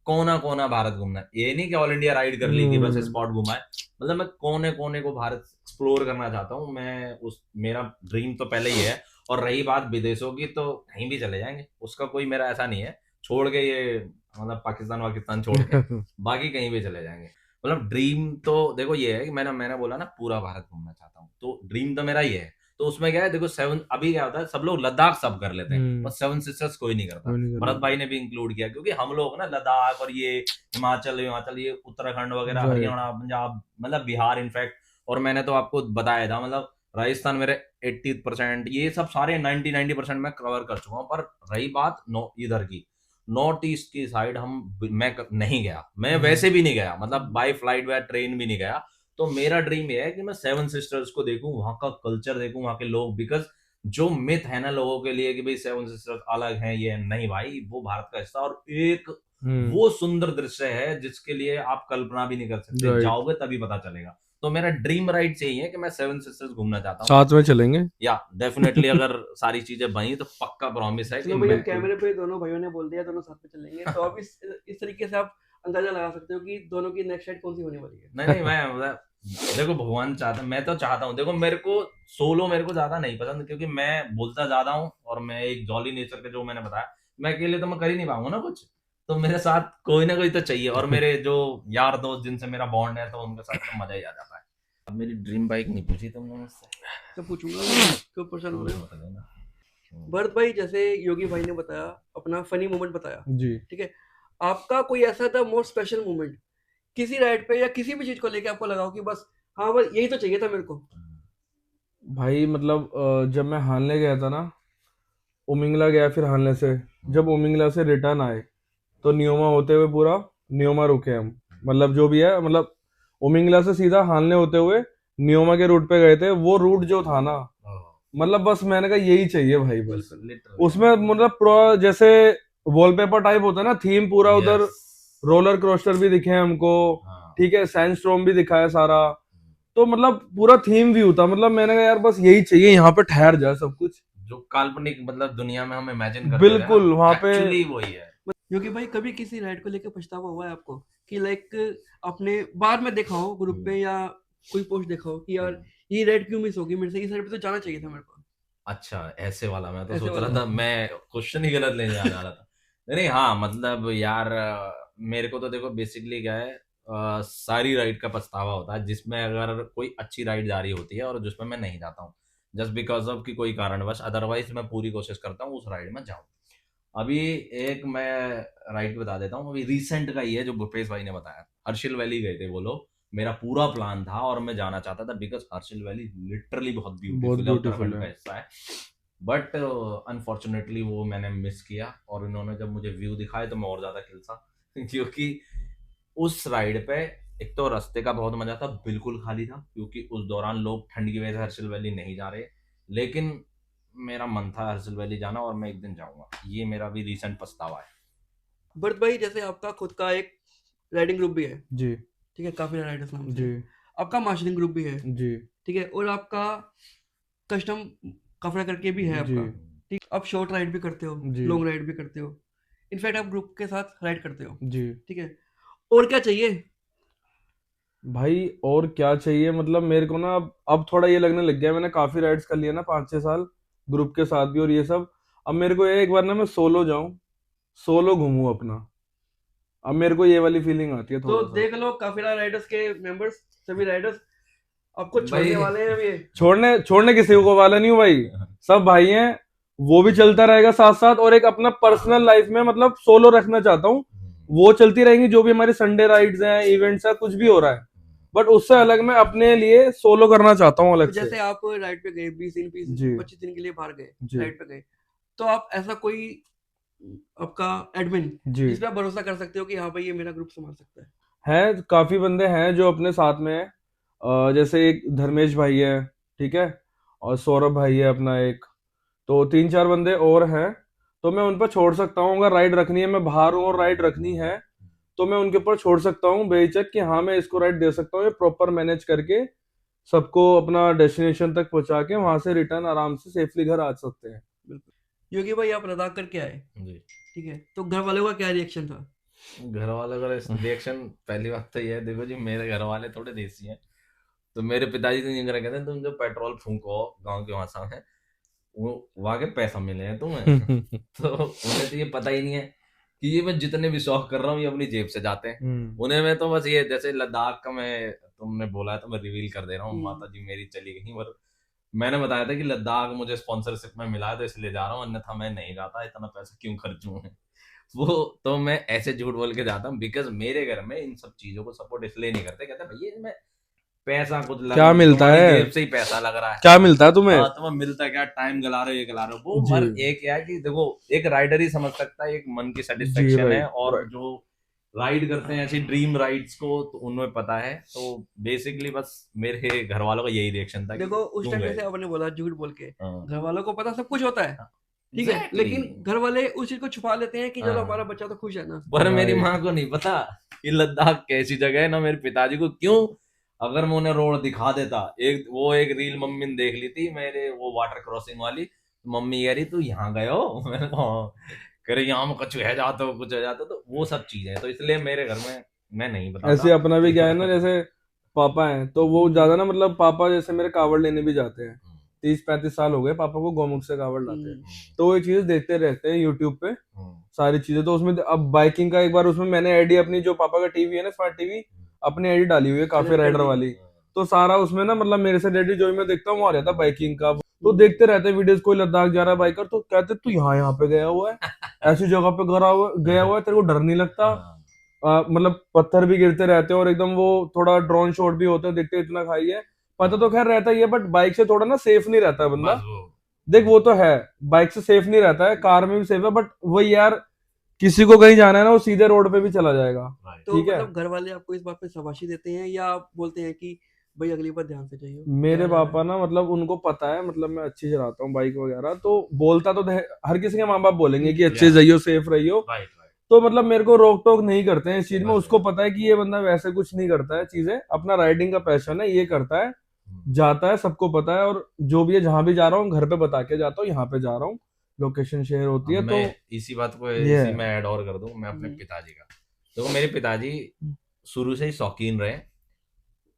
कोना कोना भारत घूमना है, ये नहीं कि ऑल इंडिया राइड कर ली कि बस स्पॉट घुमा है, मतलब मैं कोने कोने को भारत एक्सप्लोर करना चाहता हूँ मैं। उस मेरा ड्रीम तो पहले ही है। और रही बात विदेशों की, तो कहीं भी चले जाएंगे, उसका कोई मेरा ऐसा नहीं है, छोड़ के ये मतलब पाकिस्तान वाकिस्तान छोड़ के बाकी कहीं भी चले जाएंगे। मतलब ड्रीम तो देखो ये है कि मैंने बोला ना पूरा भारत घूमना चाहता हूँ, तो ड्रीम तो मेरा ही है। तो उसमें क्या है, देखो सेवन, अभी क्या होता है सब लोग लद्दाख सब कर लेते हैं, बस सेवन सिस्टर्स कोई नहीं करता। भरत भाई ने भी इंक्लूड किया, क्योंकि हम लोग ना लद्दाख और ये हिमाचल हिमाचल ये उत्तराखंड वगैरह, Right. हरियाणा, पंजाब, मतलब बिहार इनफैक्ट, और मैंने तो आपको बताया था, मतलब राजस्थान मेरे 80%, ये सब सारे 90% मैं कवर कर चुका हूँ। पर रही बात इधर की नॉर्थ ईस्ट की साइड, मैं नहीं गया, मैं वैसे भी नहीं गया, मतलब बाय फ्लाइट या ट्रेन भी नहीं गया। तो मेरा ड्रीम ये है कि मैं सेवन सिस्टर्स को देखूं, वहां का कल्चर देखूं, वहां के लोग, बिकॉज जो मिथ है ना लोगों के लिए कि भाई सेवन सिस्टर्स अलग हैं, ये नहीं भाई, वो भारत का हिस्सा, और एक वो सुंदर दृश्य है जिसके लिए आप कल्पना भी नहीं कर सकते, Right. जाओगे तभी पता चलेगा। तो मेरा ड्रीम राइड से ही है कि मैं सेवन सिस्टर्स घूमना चाहता हूँ, साथ में चलेंगे। या डेफिनेटली अगर सारी चीजें बनी तो पक्का प्रॉमिस है कि चलो भाई, मैं कैमरे पे दोनों भाइयों ने बोल दिया दोनों साथ में चलेंगे, तो आप इस तरीके से आप अंदाजा लगा सकते हो कि दोनों की नेक्स्ट राइड कौन सी होने वाली है। नहीं मैं मतलब, देखो भगवान चाहता, मैं तो चाहता हूँ, देखो मेरे को सोलो मेरे को ज्यादा नहीं पसंद, क्योंकि मैं बोलता ज्यादा हूँ और मैं एक जॉली नेचर के, जो मैंने बताया, मैं अकेले तो मैं कर ही नहीं पाऊंगा ना कुछ, तो मेरे साथ कोई ना कोई तो चाहिए, और मेरे जो यार दोस्त जिनसे मेरा बॉन्ड है, तो उनके साथ तो मजा ही आ जाता है। अब मेरी ड्रीम बाइक नहीं पूछी तुमने मुझसे, तो पूछूंगा क्यों परेशान हो रहे हो। बता देना। भरत भाई, जैसे योगी भाई ने बताया, अपना फनी मोमेंट बताया, जी ठीक है, आपका कोई ऐसा था मोस्ट स्पेशल मोमेंट किसी राइड पे या किसी भी चीज को लेके आपको लगा हो कि बस हाँ बस यही तो चाहिए था मेरे को? भाई, मतलब जब मैं हानले गया था ना, उमिंगला गया, फिर हानले से जब उमिंगला से रिटर्न आए, तो नियोमा होते हुए पूरा नियोमा रुके हम, मतलब जो भी है, मतलब उमिंगला से सीधा हानले होते हुए नियोमा के रूट पे गए थे। वो रूट जो था ना, मतलब बस मैंने कहा यही चाहिए भाई, बस लिटरली उसमें मतलब पूरा जैसे वॉलपेपर टाइप होता है ना, थीम पूरा उधर, रोलर कोस्टर भी दिखे हमको, ठीक है, सैंडस्टॉर्म भी दिखा है सारा, तो मतलब पूरा थीम व्यू था, मतलब मैंने कहा यार बस यही चाहिए, यहाँ पे ठहर जाए सब कुछ, जो काल्पनिक मतलब दुनिया में हम इमेजिन करते थे बिल्कुल ना, वहां पे। एक्चुअली वही है। योगी भाई, कभी किसी राइड को लेके पछतावा हुआ है आपको कि लाइक आपने बाद में देखा हो ग्रुप पे या कोई पोस्ट देखा हो कि यार ये राइड क्यों मिस होगी मेरे से, इस राइड पे तो जाना चाहिए था मेरे को? अच्छा ऐसे वाला, मैं तो ऐसे सोच रहा वाला। था मैं क्वेश्चन ही गलत लेने जा रहा था। नहीं हाँ, मतलब यार मेरे को तो देखो बेसिकली क्या है, सारी राइड का पछतावा होता है जिसमें अगर कोई अच्छी राइड जा रही होती है और जिसमें मैं नहीं जाता हूँ, जस्ट बिकॉज ऑफ कि कोई कारणवश, अदरवाइज मैं पूरी कोशिश करता हूँ उस राइड में जाऊँ। अभी एक मैं राइड बता देता हूँ, अभी रिसेंट का ही है जो भूपेश भाई ने बताया, हर्षिल वैली गए थे वो लोग। मेरा पूरा प्लान था और मैं जाना चाहता था, बिकॉज हर्षिल वैली लिटरली बहुत ब्यूटीफुल है, ब्यूटीफुल उत्तराखंड का है। हिस्सा है। बट अनफॉर्चुनेटली वो मैंने मिस किया, और इन्होंने जब मुझे व्यू दिखाए तो मैं और ज्यादा खिलसा, क्योंकि उस राइड पे एक तो रास्ते का बहुत मजा था, बिल्कुल खाली था, क्योंकि उस दौरान लोग ठंड की वजह से हर्षिल वैली नहीं जा रहे, लेकिन मेरा मन था हर्षिल वैली जाना और मैं एक दिन जाऊंगा। ये मेरा भी रिसेंट पछतावा है। भरत भाई, जैसे आपका खुद का एक राइडिंग ग्रुप भी है, जी ठीक है, काफी राइडर्स नाम से, जी आपका मार्शलिंग ग्रुप भी है, जी ठीक है, और आपका कस्टम काफड़ा करके भी है जी आपका, ठीक, आप शॉर्ट राइड भी करते हो, जी लॉन्ग राइड भी करते हो, इनफैक्ट आप ग्रुप के साथ राइड करते हो, जी ठीक है, और क्या चाहिए? भाई और क्या चाहिए, मतलब मेरे को ना अब थोड़ा ये लगने लग गया, मैंने काफी राइड्स कर लिया ना 5-6 साल ग्रुप के साथ भी और ये सब। अब मेरे को ये एक बार ना मैं सोलो जाऊं, सोलो घूमूं अपना, अब मेरे को ये वाली फीलिंग आती है तो थोड़ा सा। देख लो, काफिला राइडर्स के मेंबर्स, सभी राइडर्स आपको छोड़ने भाई वाले हैं अब ये। छोड़ने छोड़ने किसी को वाला नहीं हूँ भाई, सब भाई हैं, वो भी चलता रहेगा साथ साथ, और एक अपना पर्सनल लाइफ में मतलब सोलो रखना चाहता हूँ, वो चलती रहेंगी जो भी हमारी संडे राइड्स हैं, इवेंट्स है, कुछ भी हो रहा है, बट उससे अलग मैं अपने लिए सोलो करना चाहता हूँ तो अलग से। जैसे आप राइड पे गए 20 दिन, जी 25 दिन के लिए बाहर गए, जी राइड पे गए, तो आप ऐसा कोई आपका एडमिन जी जिस पे आप भरोसा कर सकते हो कि हाँ भाई ये मेरा ग्रुप संभाल सकता है? है, काफी बंदे हैं जो अपने साथ में है, जैसे एक धर्मेश भाई है, ठीक है, और सौरभ भाई है अपना एक, तो 3-4 बंदे और हैं, तो मैं उन पर छोड़ सकता हूँ, अगर राइड रखनी है, मैं बाहर हूँ और राइड रखनी है, तो मैं उनके ऊपर छोड़ सकता हूँ बेहिचक कि हाँ मैं इसको राइड दे सकता हूँ, ये प्रॉपर मैनेज करके सबको अपना डेस्टिनेशन तक पहुंचा के वहां से रिटर्न आराम से सेफली घर आ सकते हैं। बिल्कुल। योगी भाई, आप लद्दाख करके आए, जी। ठीक है, तो घर वालों का क्या रिएक्शन था? घर वालों का रिएक्शन, पहली बात तो ये है, देखो जी मेरे घर वाले थोड़े देसी हैं, तो मेरे पिताजी तो नहीं करा कहते तुम जो पेट्रोल फूको गांव के वहां है, वो वहां के पैसा मिले हैं तुम्हें। तो उन्हें तो ये पता ही नहीं है कि ये मैं जितने भी शौक कर रहा हूँ ये अपनी जेब से जाते हैं। उन्हें मैं तो बस ये, जैसे लद्दाख का मैं, तुमने बोला है तो मैं रिवील कर दे रहा हूँ, माता जी मेरी चली गई, पर मैंने बताया था कि लद्दाख मुझे स्पॉन्सरशिप में मिला है तो इसलिए जा रहा हूँ, अन्यथा मैं नहीं जाता, इतना पैसा क्यों खर्चूं। वो तो मैं ऐसे झूठ बोल के जाता हूँ, बिकॉज मेरे घर में इन सब चीजों को सपोर्ट इसलिए नहीं करते, कहते भैया इसमें पैसा कुछ लग, क्या मिलता तुम्हारी है, जेब से ही पैसा लग रहा है, क्या मिलता है तुम्हें? हाँ तुम्हें मिलता क्या, टाइम गला रहे हो, ये गला रहे हो वो, जी पर एक क्या है कि देखो एक राइडर ही समझ सकता है, एक मन की जी सेटिस्फेक्शन है, राइट और राइट। जो राइड करते हैं ऐसी ड्रीम राइड्स को, तो उनमें पता है, तो बेसिकली बस मेरे घर वालों का यही रिएक्शन था कि देखो उस क्यों टाइम गए। जैसे आपने बोला झूठ बोल के, हाँ, घर वालों को पता सब कुछ होता है, ठीक है, exactly। लेकिन घर वाले उस चीज को छुपा लेते हैं कि चलो हाँ। हमारा बच्चा तो खुश है ना। पर मेरी राइट। माँ को नहीं पता कि लद्दाख कैसी जगह है, ना मेरे पिताजी को, क्यों, अगर मैं उन्हें रोड दिखा देता, एक रील मम्मी ने देख ली थी मेरे, वो वाटर क्रॉसिंग वाली, मम्मी कह रही तू यहाँ गए हो, मैंने कहा हाँ, कह रही यहाँ में कुछ है जाता हो, कुछ है जाता, तो वो सब चीजें, तो इसलिए मेरे घर में मैं नहीं बताता। ऐसे अपना भी क्या है ना, जैसे पापा हैं तो वो ज्यादा ना, मतलब पापा जैसे मेरे कावड़ लेने भी जाते हैं, 30-35 साल हो गए पापा को गौमुख से कावड़ लाते हैं, तो वो ये चीजें देखते रहते हैं यूट्यूब पे सारी चीजें, तो उसमें अब बाइकिंग का एक बार उसमें मैंने आईडी अपनी, जो पापा का टीवी है ना स्मार्ट टीवी, अपनी आईडी डाली हुई है काफी Connect कर राइडर दी। वाली, तो सारा उसमें ना मतलब मेरे से रिलेटेड जो भी मैं देखता हूँ वो आ जाता है बाइकिंग का, तो देखते रहते हैं वीडियोस, कोई लद्दाख जा रहा है बाइकर तो कहते तू यहाँ यहाँ पे गया हुआ है, ऐसी जगह पे गया हुआ है, तेरे को डर नहीं लगता? मतलब पत्थर भी गिरते रहते हैं और एकदम वो थोड़ा ड्रोन शॉट भी होते हैं, देखते इतना खाई है, पता तो खैर रहता ही है, बट बाइक से थोड़ा ना सेफ नहीं रहता है बंदा। देख वो तो है, बाइक से सेफ नहीं रहता है, कार में भी सेफ है, बट वही यार किसी को कहीं जाना है ना वो सीधे रोड पे भी चला जाएगा। तो ठीक है, मतलब घर वाले आपको इस बात पे शाबाशी देते हैं या आप बोलते हैं कि भाई अगली बार ध्यान से चाहिए? मेरे पापा ना मतलब उनको पता है, मतलब मैं अच्छी चलाता हूँ बाइक वगैरह, तो बोलता तो हर किसी के माँ बाप बोलेंगे कि अच्छे से जाइयो, सेफ रहियो, तो मतलब मेरे को रोक टोक नहीं करते हैं इस चीज में, उसको पता है कि ये बंदा वैसे कुछ नहीं करता है, चीजें अपना राइडिंग का पैशन है, ये करता है, जाता है, सबको पता है, और जो भी है जहां भी जा रहा हूँ घर पे बता के जाता हूँ, यहाँ पे जा रहा हूँ, लोकेशन शेयर होती है, तो मैं इसी बात को ये इसी में ऐड और कर दूं, मैं अपने पिताजी का, देखो मेरे पिताजी शुरू से ही शौकीन रहे,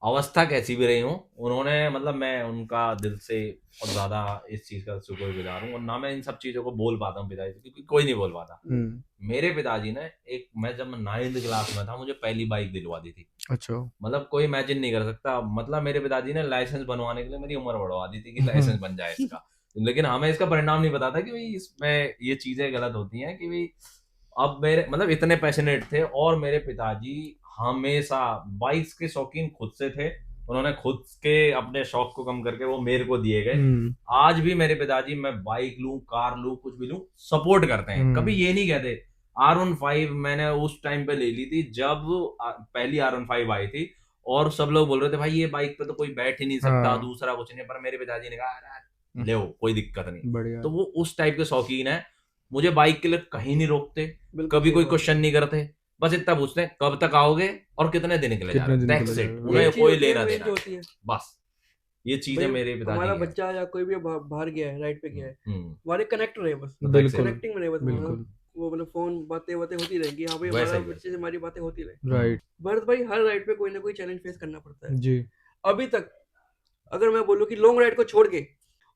अवस्था कैसी भी रही हूँ, उन्होंने मतलब मैं उनका दिल से और ज्यादा इस चीज का शुक्रगुजार हूँ, और ना मैं इन सब चीजों को बोल पाता हूँ पिताजी से, क्योंकि कोई नहीं बोल पाता। मेरे पिताजी ने मैं जब 9th क्लास में था मुझे पहली बाइक दिलवा दी थी, अच्छा, मतलब कोई इमेजिन नहीं कर सकता, मतलब मेरे पिताजी ने लाइसेंस बनवाने के लिए मेरी उम्र बढ़वा दी थी कि लाइसेंस बन जाए इसका, लेकिन हमें इसका परिणाम नहीं पता था कि भाई इसमें ये चीजें गलत होती हैं, कि भाई अब मेरे मतलब इतने पैशनेट थे, और मेरे पिताजी हमेशा बाइक्स के शौकीन खुद से थे, उन्होंने खुद के अपने शौक को कम करके वो मेरे को दिए गए। आज भी मेरे पिताजी मैं बाइक लूं, कार लूं, कुछ भी लूं, सपोर्ट करते हैं, कभी ये नहीं कहते R15 मैंने उस टाइम पे ले ली थी जब पहली R15 आई थी, और सब लोग बोल रहे थे भाई ये बाइक पे तो कोई बैठ ही नहीं सकता, हाँ। दूसरा कुछ नहीं, पर मेरे पिताजी ने कहा अरे ले कोई दिक्कत नहीं। बढ़िया। तो वो उस टाइप के शौकीन है, मुझे बाइक के लिए कहीं नहीं रोकते, बिल्कुल कभी सही कोई बात है। क्वेश्चन नहीं करते, बस इतना पूछते हैं कब तक आओगे और कितने दिन के लिए जा कितने रहे हो, दिन के दैट्स लिए इट। जा रहे हो। उन्हें ये चीज कोई होती है लेना मेन देना जो नहीं, होती है बस ये चीज है भाई, मेरे पिताजी हमारा की है। बच्चा या कोई भी बाहर गया है, राइड पे गया है, हमारे कनेक्ट रहे बस, बिल्कुल कनेक्टिंग में रहे बस, बिल्कुल वो मतलब फोन बातें बातें होती रहेंगी, हाँ भाई वैसा हमारा ही है। बच्चे से हमारी बातें होती रहे। राइट। भरत भाई, हर राइड पे कोई ना कोई चैलेंज फेस करना पड़ता है। जी। अभी तक अगर मैं बोलूँ कि लॉन्ग राइड को छोड़ के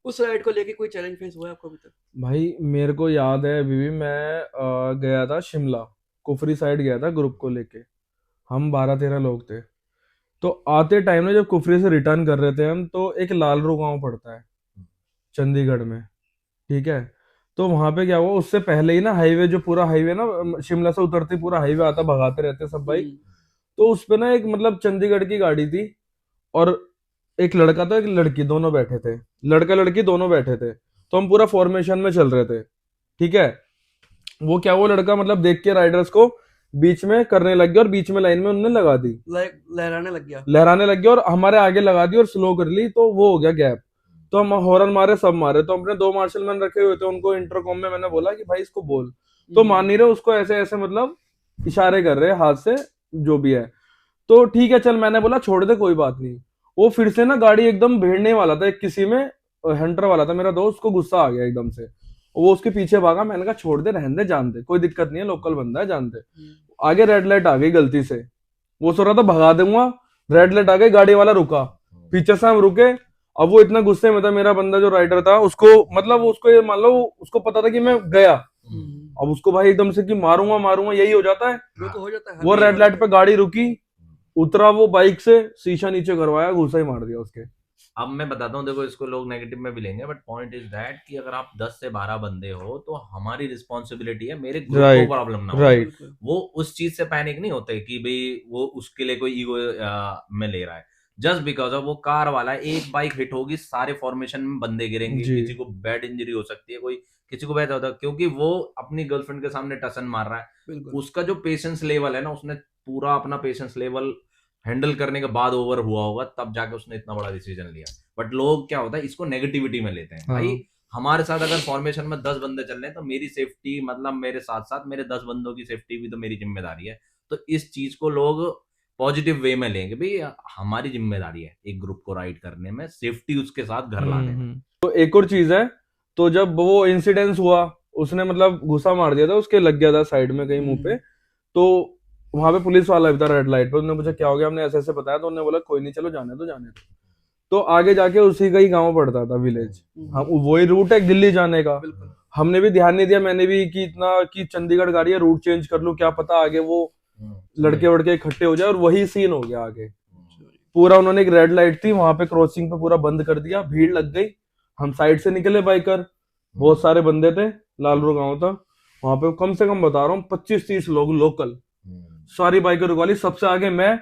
उस राइड को लेके कोई चैलेंज फेस हुआ है आपको अभी तक? भाई मेरे को याद है अभी भी, मैं गया था शिमला, कुफरी साइड गया था ग्रुप को लेके, हम 12-13 लोग थे। तो आते टाइम में जब कुफरी से रिटर्न कर रहे थे हम, तो एक लालरू गांव पड़ता है चंडीगढ़ में, ठीक है। तो वहां पे क्या हुआ, उससे पहले ही ना हाईवे, जो पूरा हाईवे ना शिमला से उतरते पूरा हाईवे आता, भगाते रहते सब बाइक। तो उस पे ना एक मतलब चंडीगढ़ की गाड़ी थी, और एक लड़का था एक लड़की, दोनों बैठे थे, लड़का लड़की दोनों बैठे थे। तो हम पूरा फॉर्मेशन में चल रहे थे, ठीक है। वो क्या, वो लड़का मतलब देख के राइडर्स को बीच में करने लग गया, और बीच में लाइन में उन्होंने लगा दी, लहराने लग गया। लहराने लग गया, और हमारे आगे लगा दी और स्लो कर ली, तो वो हो गया गैप। तो हम हॉर्न मारे, सब मारे। तो अपने 2 मार्शल मैन रखे हुए थे, उनको इंटरकॉम में मैंने बोला कि भाई इसको बोल, तो मान नहीं रहे, उसको ऐसे ऐसे मतलब इशारे कर रहे हाथ से, जो भी है। तो ठीक है चल, मैंने बोला छोड़ दे कोई बात नहीं। वो फिर से ना गाड़ी एकदम भिड़ने वाला था, एक किसी में हंटर वाला था मेरा दोस्त, को गुस्सा आ गया एकदम से, वो उसके पीछे भागा। मैंने कहा छोड़ दे, रहने दे, जान दे, कोई दिक्कत नहीं है, लोकल बंदा है, जान दे। आगे रेड लाइट आ गई गलती से, वो सोच रहा था भगा दूंगा, रेड लाइट आ गई, गाड़ी वाला रुका, पीछे से हम रुके। अब वो इतना गुस्से में था, मेरा बंदा जो राइडर था, उसको मतलब उसको ये मान लो, उसको पता था कि मैं गया। अब उसको भाई एकदम से कि मारूंगा मारूंगा, यही हो जाता है। वो तो हो जाता है, वो हमें रेड हो लाइट जाता पे गाड़ी रुकी, उतरा वो बाइक से, शीशा नीचे करवाया, घुसा ही मार दिया उसके। अब मैं बताता हूँ, देखो इसको लोग नेगेटिव में भी लेंगे, बट पॉइंट इज दैट कि अगर आप 10 से 12 बंदे हो तो हमारी रिस्पॉन्सिबिलिटी है मेरे ग्रुप Right, को प्रॉब्लम ना हो। right. है। बिल्कुल। वो उस चीज से पैनिक नहीं होते कि भाई वो उसके लिए कोई ईगो में ले रहा है, जस्ट बिकॉज ऑफ वो कार वाला है, एक बाइक हिट होगी सारे फॉर्मेशन में बंदे गिरेंगे, जी। किसी को बैड इंजरी हो सकती है, कोई किसी को वैसा होता है, क्योंकि वो अपनी गर्लफ्रेंड के सामने टसन मार रहा है। बिल्कुल उसका जो पेशेंस लेवल है ना, उसने पूरा अपना पेशेंस लेवल हैंडल करने के बाद ओवर हुआ होगा, तब जाके उसने इतना बड़ा डिसीजन लिया। बट लोग क्या होता है, इसको नेगेटिविटी में लेते हैं। हाँ। भाई हमारे साथ अगर फॉर्मेशन में 10 बंदे चल रहे हैं तो मेरी सेफ्टी मतलब मेरे साथ साथ मेरे 10 बंदों की सेफ्टी भी तो मेरी जिम्मेदारी है। तो इस चीज को लोग पॉजिटिव वे में लेंगे, भाई हमारी जिम्मेदारी है एक ग्रुप को राइड करने में, सेफ्टी उसके साथ घर लाने में। तो एक और चीज है, तो जब वो इंसिडेंस हुआ, उसने मतलब घुसा मार दिया था, उसके लग गया था साइड में कहीं मुंह पे। तो वहां पे पुलिस वाला भी था रेड लाइट पे, उन्होंने पूछा क्या हो गया, हमने ऐसे ऐसे बताया, तो उन्होंने बोला कोई नहीं, चलो जाने दो जाने दो। तो आगे जाके उसी का ही गांव पड़ता था, विलेज। हम वही रूट है दिल्ली जाने का। बिल्कुल। हमने भी ध्यान नहीं दिया, मैंने भी कि इतना कि चंडीगढ़ गाड़ी है, रूट चेंज कर लूं, क्या पता आगे वो लड़के वड़के इकट्ठे हो जाए, और वही सीन हो गया आगे। पूरा उन्होंने एक रेड लाइट थी वहां पे क्रॉसिंग पे पूरा बंद कर दिया, भीड़ लग गई। हम साइड से निकले बाइकर, बहुत सारे बंदे थे, लालरू गांव था वहां पे, कम से कम बता रहा हूँ 25-30 लोग लोकल, सारी बाइकर रुकवा ली। सबसे आगे मैं,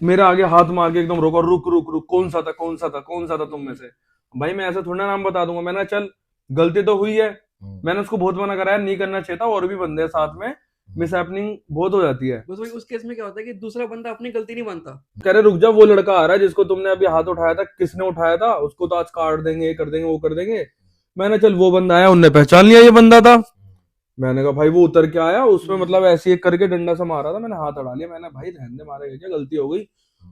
मेरे आगे हाथ मार के एकदम रोका, रुक रुक रुक, कौन सा था कौन सा था कौन सा था तुम में से। भाई मैं ऐसे थोड़ा नाम बता दूंगा, मैंने चल गलती तो हुई है, मैंने उसको बहुत मना कराया, नहीं करना चाहिए था, और भी बंदे साथ में, मिस हैपनिंग बहुत हो जाती है। बस वही, उस केस में क्या होता है कि दूसरा बंदा अपनी गलती नहीं मानता। कह रहे रुक जा, वो लड़का आ रहा है जिसको तुमने अभी हाथ उठाया था, किसने उठाया था उसको, तो आज काट देंगे, ये कर देंगे वो कर देंगे। मैंने चल, वो बंदा आया, उनने पहचान लिया ये बंदा था। मैंने कहा भाई वो उतर के आया, उसमें मतलब ऐसे एक करके डंडा से मारा था, मैंने हाथ अड़ा लिया, मैंने भाई रहने दे, मारेगा क्या, गलती हो गई।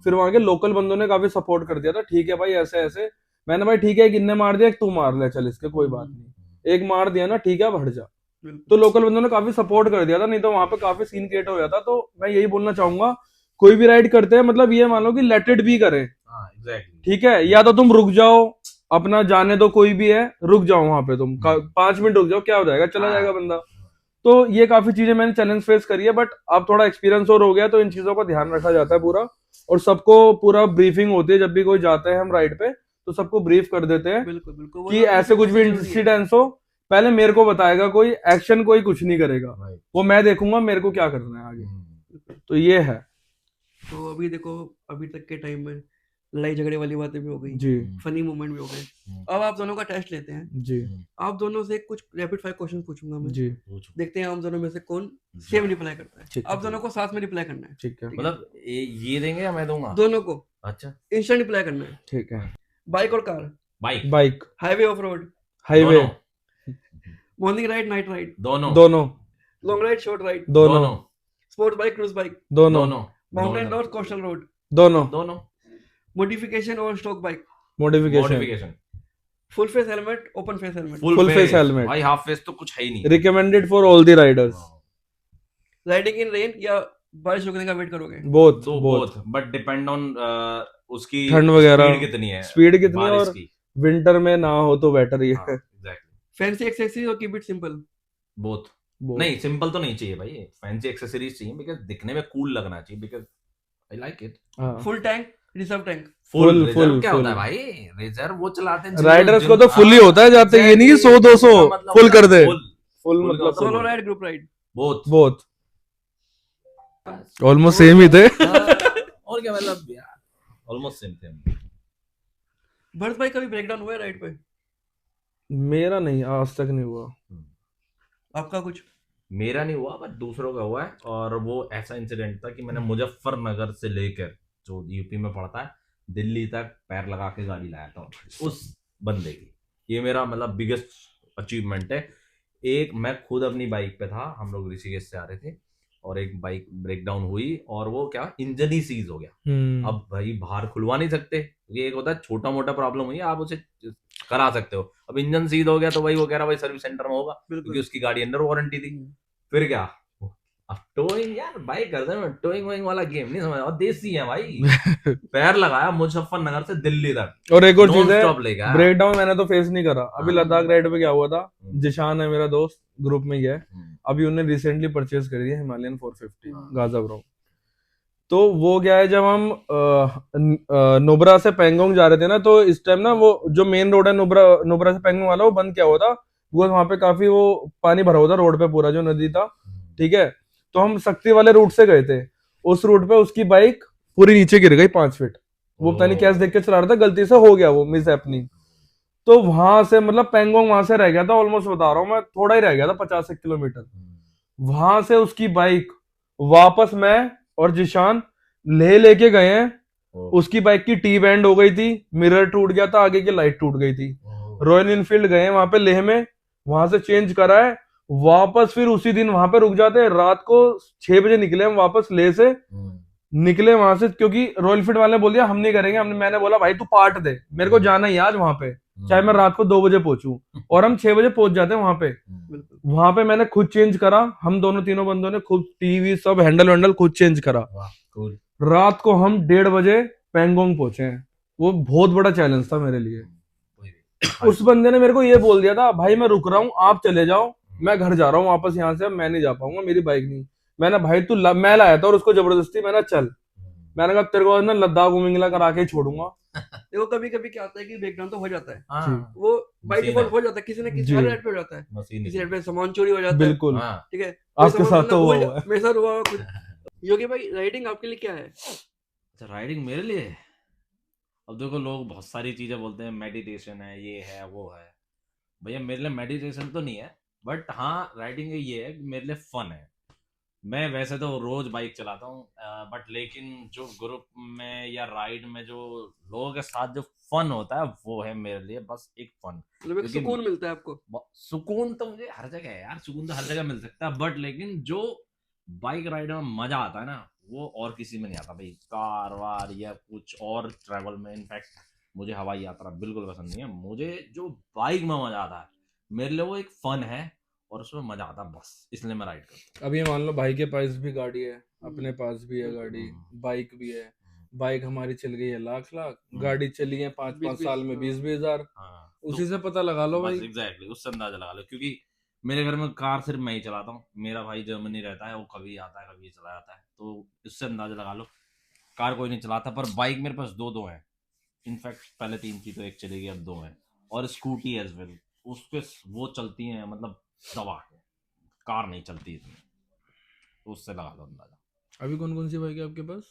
फिर वहां के लोकल बंदों ने काफी सपोर्ट कर दिया था, ठीक है भाई ऐसे ऐसे। मैंने भाई ठीक है, एक इनने मार दिया, एक तू मार ले, चल इसके कोई बात नहीं, एक मार दिया ना, ठीक है, हट जा। तो लोकल बंदों ने काफी सपोर्ट कर दिया था, नहीं तो वहां पे काफी सीन क्रिएट हो जाता। तो मैं यही बोलना चाहूंगा, कोई भी राइड करते हैं मतलब ये मान लो कि लेट इट बी करें, ठीक है, या तो तुम रुक जाओ, अपना जाने दो, कोई भी है रुक जाओ वहां पे, तुम 5 मिनट रुक जाओ, क्या हो जाएगा, चला जाएगा बंदा। तो ये काफी चीजें मैंने चैलेंज फेस करी है, बट अब थोड़ा एक्सपीरियंस और हो गया, तो इन चीजों का ध्यान रखा जाता है पूरा, और सबको पूरा ब्रीफिंग होती है, जब भी कोई जाते हैं हम राइड पे तो सबको ब्रीफ कर देते हैं बिल्कुल बिल्कुल, कि ऐसे कुछ भी इंसिडेंट्स हो, पहले मेरे को बताएगा कोई, एक्शन कोई कुछ नहीं करेगा, वो मैं देखूंगा मेरे को क्या करना है आगे। तो ये है। तो अभी देखो, अभी तक के टाइम में लड़ाई झगड़े वाली बातें भी हो गई, जी फनी मोमेंट भी हो गए। हम्म, अब आप दोनों का टेस्ट लेते हैं। जी आप दोनों से कुछ रैपिड फायर क्वेश्चन पूछूंगा मैं, जी पूछो। देखते हैं हम दोनों में से कौन सेम रिप्लाई करता है। ठीक है आप दोनों को साथ में रिप्लाई करना है, ठीक है ठीक है? मतलब ये देंगे या मैं दूंगा? दोनों को अच्छा, इंस्टेंट रिप्लाई करना है। ठीक है बाइक और car, bike, bike highway of road, highway दोनों, मॉर्निंग राइड, नाइट राइड, दोनों, दोनों लॉन्ग राइड, शॉर्ट राइड, दोनों दोनों, स्पोर्ट्स बाइक, क्रूज बाइक, दोनों दोनों, माउंटेन और कोस्टल रोड, दोनों दोनों, मॉडिफिकेशन और stock bike, modification modification, full face helmet, open face helmet, Full face helmet. भाई हाफ फेस तो कुछ है ही नहीं। Recommended for all the Riders riding in rain या बारिश रुकने का वेट करोगे? बोथ तो both both, but depend on उसकी ठंड वगैरह स्पीड कितनी है, स्पीड कितनी है बारिश और की। विंटर में ना हो तो बेटर ही हाँ, है एग्जैक्टली, फैंसी एक्सेसरीज और keep it simple? Both. Both. नहीं, सिंपल तो नहीं चाहिए भाई, फैंसी एक्सेसरीज चाहिए बिकॉज दिखने में कूल लगना चाहिए, बिकॉज आई लाइक इट। हाँ full tank, reserve tank? Full, reserve full, क्या full. होता है भाई? रिजर्व वो चलाते हैं राइडर्स को तो फुल ही होता है जाते ये नहीं कि 100-200 फुल कर दे फुल Full मतलब का solo ride, group ride? Both. Both almost same ही थे और क्या मतलब यार, ऑलमोस्ट सेम थे। भरत भाई कभी ब्रेकडाउन हुआ है राइड पे? मेरा नहीं आज तक नहीं हुआ आपका कुछ? मेरा नहीं हुआ बट दूसरों का हुआ है, और वो ऐसा इंसिडेंट था कि मैंने मुजफ्फरनगर से लेकर, जो यूपी में पड़ता है, दिल्ली तक पैर लगा के गाड़ी लाया था उस बंदे की। ये मेरा मतलब बिगेस्ट अचीवमेंट है। एक मैं खुद अपनी बाइक पे था, हम लोग ऋषिकेश से आ रहे थे, और एक बाइक ब्रेकडाउन हुई और वो क्या इंजन ही सीज हो गया। अब भाई बाहर खुलवा नहीं सकते, ये एक होता है छोटा मोटा प्रॉब्लम हुई है आप उसे करा सकते हो, अब इंजन सीज हो गया तो भाई वो कह रहा भाई सर्विस सेंटर में होगा, क्योंकि बिल्कुल। उसकी गाड़ी अंडर वारंटी थी। फिर क्या, अब टोइंग यार बाइक करते हैं, टोइंग वोइंग वाला गेम नहीं समझ, और देसी है भाई। पैर लगाया मुजफ्फरनगर से दिल्ली तक, और एक और चीज नॉन है स्टॉप ले गया। ब्रेकडाउन मैंने तो फेस नहीं करा अभी हाँ। लद्दाख राइड पे क्या हुआ था हम्म। जिशान है मेरा दोस्त ग्रुप में ही है हम्म, अभी उन्हें रिसेंटली परचेज करी है हिमालयन 450 हाँ। गाजा ब्रो तो वो क्या है जब हम नुब्रा से पेंगोंग जा रहे थे ना तो इस टाइम ना वो जो मेन रोड है नुब्रा से पेंगोंग वाला वो बंद किया हुआ था बिकॉज वहां पे काफी वो पानी भरा हुआ था रोड पे पूरा जो नदी था ठीक है तो हम शक्ति वाले रूट से गए थे उस रूट पे उसकी बाइक पूरी नीचे गिर गई 5 फीट वो पता नहीं कैसे देख के चला रहा था गलती से हो गया वो मिस हैपनिंग तो वहां से मतलब पेंगोंग वहां से रह गया था ऑलमोस्ट बता रहा हूँ मैं थोड़ा ही रह गया था 50 किलोमीटर वहां से उसकी बाइक वापस मैं और जिशान लेके गए हैं उसकी बाइक की टी बैंड हो गई थी मिरर टूट गया था आगे की लाइट टूट गई थी रॉयल इनफील्ड गए वहां पे लेह में वहां से चेंज करा है वापस फिर उसी दिन वहां पे रुक जाते हैं रात को 6 बजे निकले हम वापस लेह से निकले वहां से क्योंकि रॉयल फील्ड वाले ने बोल दिया हम नहीं करेंगे मैंने बोला भाई तू पार्ट दे मेरे को जाना ही आज वहां पे चाहे मैं रात को 2 बजे पहुंचूं और हम 6 बजे पहुंच जाते हैं वहां पे वहां पे मैंने खुद चेंज करा हम दोनों तीनों बंदों ने खुद टीवी सब हैंडल वैंडल खुद चेंज करा रात को हम 1:30 बजे पेंगोंग पहुंचे हैं वो बहुत बड़ा चैलेंज था मेरे लिए उस बंदे ने मेरे को ये बोल दिया था भाई मैं रुक रहा हूँ आप चले जाओ मैं घर जा रहा हूँ वापस यहाँ से मैं नहीं जा पाऊंगा मेरी बाइक नहीं मैंने भाई तू मैं लाया था और उसको जबरदस्ती मैंने चल मैंने कहा तेरे को ना लद्दाख उमिंगला करा के छोड़ूंगा देखो कभी कभी क्या होता है कि ब्रेकडाउन तो हो जाता है हाँ, वो बाय मशीन डिफॉल्ट है। हो जाता है किसी न किसी जी। हर राइड पे हो जाता है मशीन किसी ही राइड पे सामान चोरी हो जाता है बिल्कुल हाँ। ठीक है आपके साथ तो हुआ है मेरे साथ हुआ कुछ योगी भाई राइडिंग आपके लिए क्या है अच्छा, राइडिंग मेरे लिए, अब देखो लोग बहुत सारी चीजें बोलते हैं मेडिटेशन है ये है वो है, भैया मेरे लिए मेडिटेशन तो नहीं है, बट हाँ राइडिंग ये है कि मेरे लिए फन है। मैं वैसे तो रोज बाइक चलाता हूँ बट लेकिन जो ग्रुप में या राइड में जो लोगों के साथ जो फन होता है वो है मेरे लिए बस एक फन। मतलब एक क्योंकि सुकून मिलता है आपको? सुकून तो मुझे हर जगह है यार, सुकून तो हर जगह मिल सकता है, बट लेकिन जो बाइक राइड में मजा आता है ना वो और किसी में नहीं आता भाई, कार वार या कुछ और ट्रैवल में। इनफैक्ट मुझे हवाई यात्रा बिल्कुल पसंद नहीं है, मुझे जो बाइक में मजा आता है मेरे लिए वो एक फन है और उसमें मजा आता है बस, इसलिए मैं राइड करता अभी मान लो भाई के पास भी गाड़ी है अपने पास भी है गाड़ी बाइक भी है बाइक हमारी चल गई है लाख गाड़ी चली है 5-5 साल में 20-20 हजार हूँ। उसी से पता लगा लो भाई एग्जैक्टली उससे अंदाजा लगा लो, क्योंकि मेरे घर में कार सिर्फ मैं ही चलाता हूँ, मेरा भाई जर्मनी रहता है वो कभी आता है कभी चला जाता है, तो इससे अंदाजा लगा लो कार कोई नहीं चलाता। पर बाइक मेरे पास दो हैं, इनफैक्ट पहले 3 थी तो एक चली गई अब 2 हैं, और स्कूटी एज वेल, उसके वो चलती हैं मतलब दबा के, कार नहीं चलती इतनी, तो उससे लगा लो अंदाजा। अभी कौन कौन सी बाइक है आपके पास?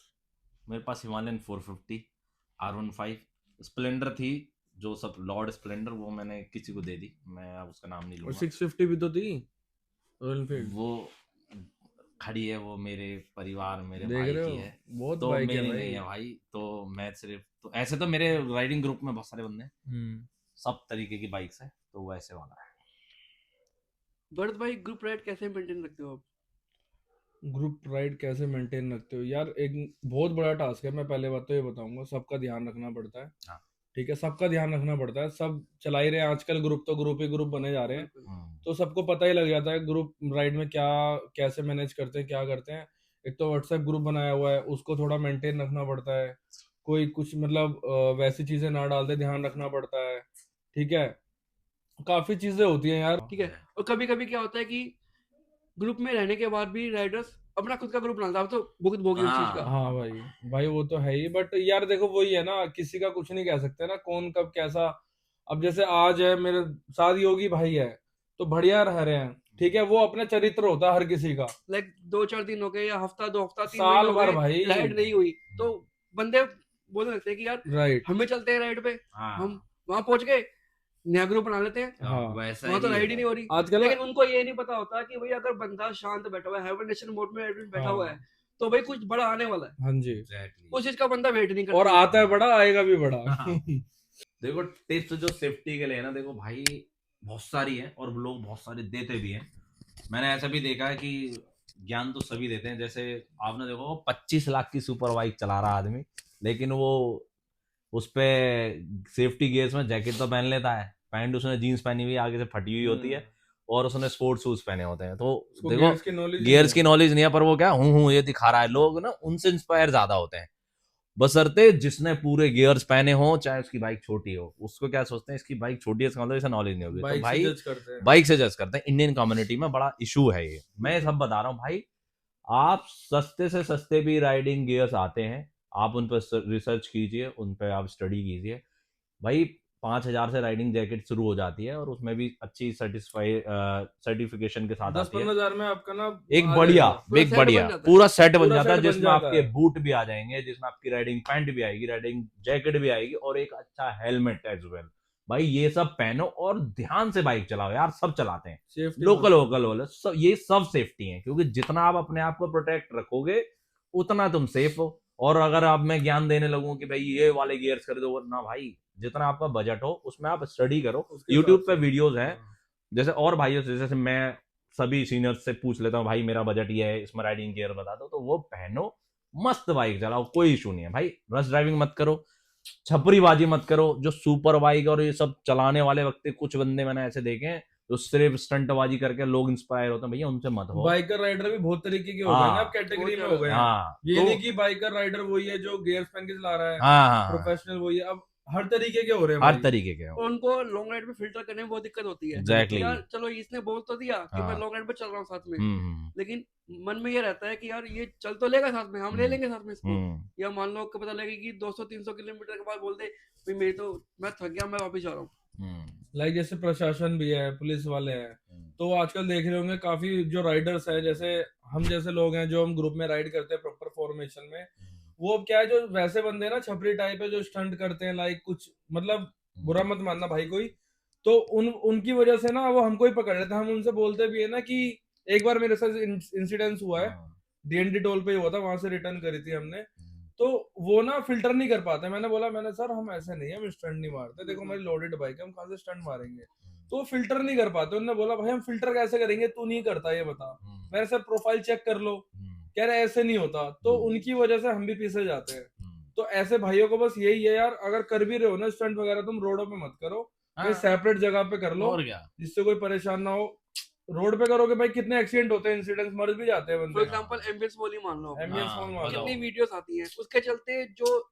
मेरे पास हिमालयन 450, R15 स्प्लेंडर थी, जो सब लॉर्ड स्प्लेंडर, वो मैंने किसी को दे दी, मैं अब उसका नाम नहीं और लूंगा। 650 भी तो थी रॉयल एनफील्ड, वो खड़ी है, वो मेरे परिवार मेरे देख भाई रहे की हो, है, बहुत तो बाइक है मेरी भाई। नहीं है भाई। तो मैं सिर्फ, तो ऐसे तो मेरे राइडिंग ग्रुप में बहुत सारे बंदे हैं, सब तरीके की बाइक्स है, तो वो ऐसे वाला है। भरत भाई, ग्रुप राइड कैसे मेंटेन रखते हो आप? ग्रुप राइड कैसे मेंटेन रखते हो यार, एक बहुत बड़ा टास्क है। मैं पहले बात तो ये बताऊंगा, सबका ध्यान रखना पड़ता है। हाँ। ठीक है, सबका ध्यान रखना पड़ता है। सब चला ही रहे हैं आजकल ग्रुप, तो ग्रुप ही ग्रुप बने जा रहे हैं, बिल्कुल। तो सबको पता ही लग जाता है ग्रुप राइड में क्या कैसे मैनेज करते हैं, क्या करते हैं। एक तो व्हाट्सएप ग्रुप बनाया हुआ है, उसको थोड़ा मेंटेन रखना पड़ता है। कोई कुछ मतलब वैसी चीजें ना डाल दे, ध्यान रखना पड़ता है। ठीक है, काफी चीजें होती हैं यार। ठीक है, और कभी कभी क्या होता है कि ग्रुप में रहने के बाद भी राइडर्स अपना खुद का ग्रुप बनाता है, तो भुगत भोगी उस चीज का। हाँ भाई, भाई वो तो है ही, बट यार देखो वही है ना, किसी का कुछ नहीं कह सकते ना, कौन कब कैसा। अब जैसे आज है मेरे साथ योगी भाई है, तो बढ़िया रह रहे हैं। ठीक है, वो अपना चरित्र होता है हर किसी का। लाइक 2-4 दिन हो गए या हफ्ता 2 हफ्ता 3 महीने साल हो भर गए, भाई। राइड नहीं हुई, तो बंदे बोलने लगते हैं कि यार राइट। हमें चलते हैं राइड पे, हाँ हम वहां पहुंच गए, नया ग्रुप बना लेते हैं, हाँ, वैसा वहां तो ही राइड ही है। नहीं हो रही। आजकल लेकिन उनको ये नहीं पता होता कि भाई अगर बंदा शांत बैठा हुआ है, हाइबरनेशन मोड में बैठा हुआ है, तो भाई कुछ बड़ा आने वाला है, हाँ जी, एग्जैक्टली। उस चीज का बंदा वेट नहीं और करता। आता है बड़ा, आएगा भी बड़ा। देखो टिप्स जो सेफ्टी के लिए है ना, देखो भाई बहुत सारी है और लोग बहुत सारे देते भी हैं। मैंने ऐसा भी देखा है कि ज्ञान तो सभी देते हैं, जैसे आपने देखो 25 लाख की सुपर बाइक चला रहा आदमी, लेकिन वो उस पे सेफ्टी गियर्स में जैकेट तो पहन लेता है, पैंट उसने जीन्स पहनी हुई आगे से फटी हुई होती है, और उसने स्पोर्ट्स शूज पहने होते हैं। तो उसको देखो गियर्स की नॉलेज गियर्स की नॉलेज नहीं है, पर वो क्या हूँ ये दिखा रहा है। लोग ना उनसे इंस्पायर ज्यादा होते हैं, बशर्ते जिसने पूरे गियर्स पहने हो, चाहे उसकी बाइक छोटी हो। उसको क्या सोचते हैं, इसकी बाइक छोटी है, इसका मतलब इसे नॉलेज नहीं होगी। तो बाइक से भाई जज करते हैं। बाइक से जज करते हैं, इंडियन कम्युनिटी में बड़ा इशू है ये। मैं सब बता रहा हूँ भाई, आप सस्ते से सस्ते भी राइडिंग गियर्स आते हैं, आप उन पर रिसर्च कीजिए, उन पर आप स्टडी कीजिए भाई। 5,000 से राइडिंग जैकेट शुरू हो जाती है, और उसमें भी अच्छी सर्टिफिकेशन के साथ आती है। 10-15 हजार में आपका ना एक आ बढ़िया जाएगा। पूरा एक सेट बढ़िया बन जाता है। पूरा सेट बन पूरा जाता है, सेट बन जिसमें जाता आपके है। बूट भी आ जाएंगे, जिसमें आपकी राइडिंग पैंट भी आएगी, राइडिंग जैकेट भी आएगी, और एक अच्छा हेलमेट एज वेल। भाई ये सब पहनो और ध्यान से बाइक चलाओ यार, सब चलाते हैं, सेफ्टी लोकल वोकल वाले सब, ये सब सेफ्टी है, क्योंकि जितना आप अपने आप को प्रोटेक्ट रखोगे उतना तुम सेफ हो। और अगर आप मैं ज्ञान देने लगूं कि भाई ये वाले गियर्स कर दो, ना भाई, जितना आपका बजट हो उसमें आप स्टडी करो। उसके यूट्यूब हिसाब पे से। वीडियोस हैं, हाँ। जैसे और भाइयों से, जैसे मैं सभी सीनियर्स से पूछ लेता हूँ, भाई मेरा बजट ये है, इसमें राइडिंग गियर बता दो, तो वो पहनो, मस्त बाइक चलाओ, कोई इशू नहीं है भाई। रश ड्राइविंग मत करो, छपरीबाजी मत करो। जो सुपर बाइक और ये सब चलाने वाले वक्त कुछ बंदे मैंने ऐसे देखे हैं जो सिर्फ स्टंटबाजी करके लोग इंस्पायर होते हैं, भैया उनसे मत हो। बाइकर राइडर भी बहुत तरीके के हो गए ना, अब कैटेगरी में हो गए हैं। हाँ ये तो नहीं कि बाइकर राइडर वही है जो गियर्स पहन के चला रहा है, हाँ प्रोफेशनल वही है, अब हर तरीके के हो रहे हैं हर भाई। तरीके के हो। और उनको लॉन्ग राइड पे फिल्टर करने में बहुत दिक्कत होती है। Exactly. यार चलो इसने बोल तो दिया कि मैं हाँ। लॉन्ग राइड पे चल रहा हूँ साथ में, हम्म लेकिन मन में ये रहता है कि यार ये चल तो लेगा साथ में, हम ले लेंगे साथ में इसको। हम्म या मान लो कि पता लगे कि 200-300 किलोमीटर के बाद बोल दे भाई मेरी तो, मैं थक गया, मैं वापस जा रहा हूँ। लाइक जैसे प्रशासन भी है, पुलिस वाले हैं, तो आजकल देख रहे होंगे काफी जो राइडर्स हैं, जैसे हम जैसे लोग हैं जो हम ग्रुप में राइड करते हैं प्रॉपर फॉर्मेशन में, वो अब क्या है, जो वैसे बंदे हैं ना छपरी टाइप है, जो स्टंट करते हैं, लाइक कुछ मतलब बुरा मत मानना भाई कोई, तो उनकी वजह से ना वो हमको ही पकड़ लेते हैं। हम उनसे बोलते भी है ना कि एक बार मेरे साथ इंसिडेंस हुआ है, डीएनडी टोल पे ही हुआ था, वहां से रिटर्न करी थी हमने, तो वो ना फिल्टर नहीं कर पाते। मैंने बोला, मैंने सर हम ऐसे नहीं है, हम स्टंट नहीं मारते, देखो हमारी लोडेड बाइक है, हम कहाँ से स्टंट मारेंगे। तो वो फिल्टर नहीं कर पाते। उन्होंने बोला भाई हम फिल्टर कैसे करेंगे, तू नहीं करता ये बता। मैंने सर प्रोफाइल चेक कर लो, कह रहे ऐसे नहीं होता। तो उनकी वजह से हम भी पीछे जाते हैं। तो ऐसे भाइयों को बस यही है यार, अगर कर भी रहे हो ना स्टंट वगैरह, तुम रोडों पे मत करो, कहीं सेपरेट जगह पे कर लो, और क्या। जिससे कोई परेशान ना हो। रोड पे करोगे भाई कितने एक्सीडेंट होते हैं, इंसिडेंट्स, मर भी जाते हैं फॉर बंदे। एग्जांपल एम्बियंस वॉली मान लो, एम्बियंस फोन मार लो। कितनी वीडियोस आती हैं, उसके चलते जो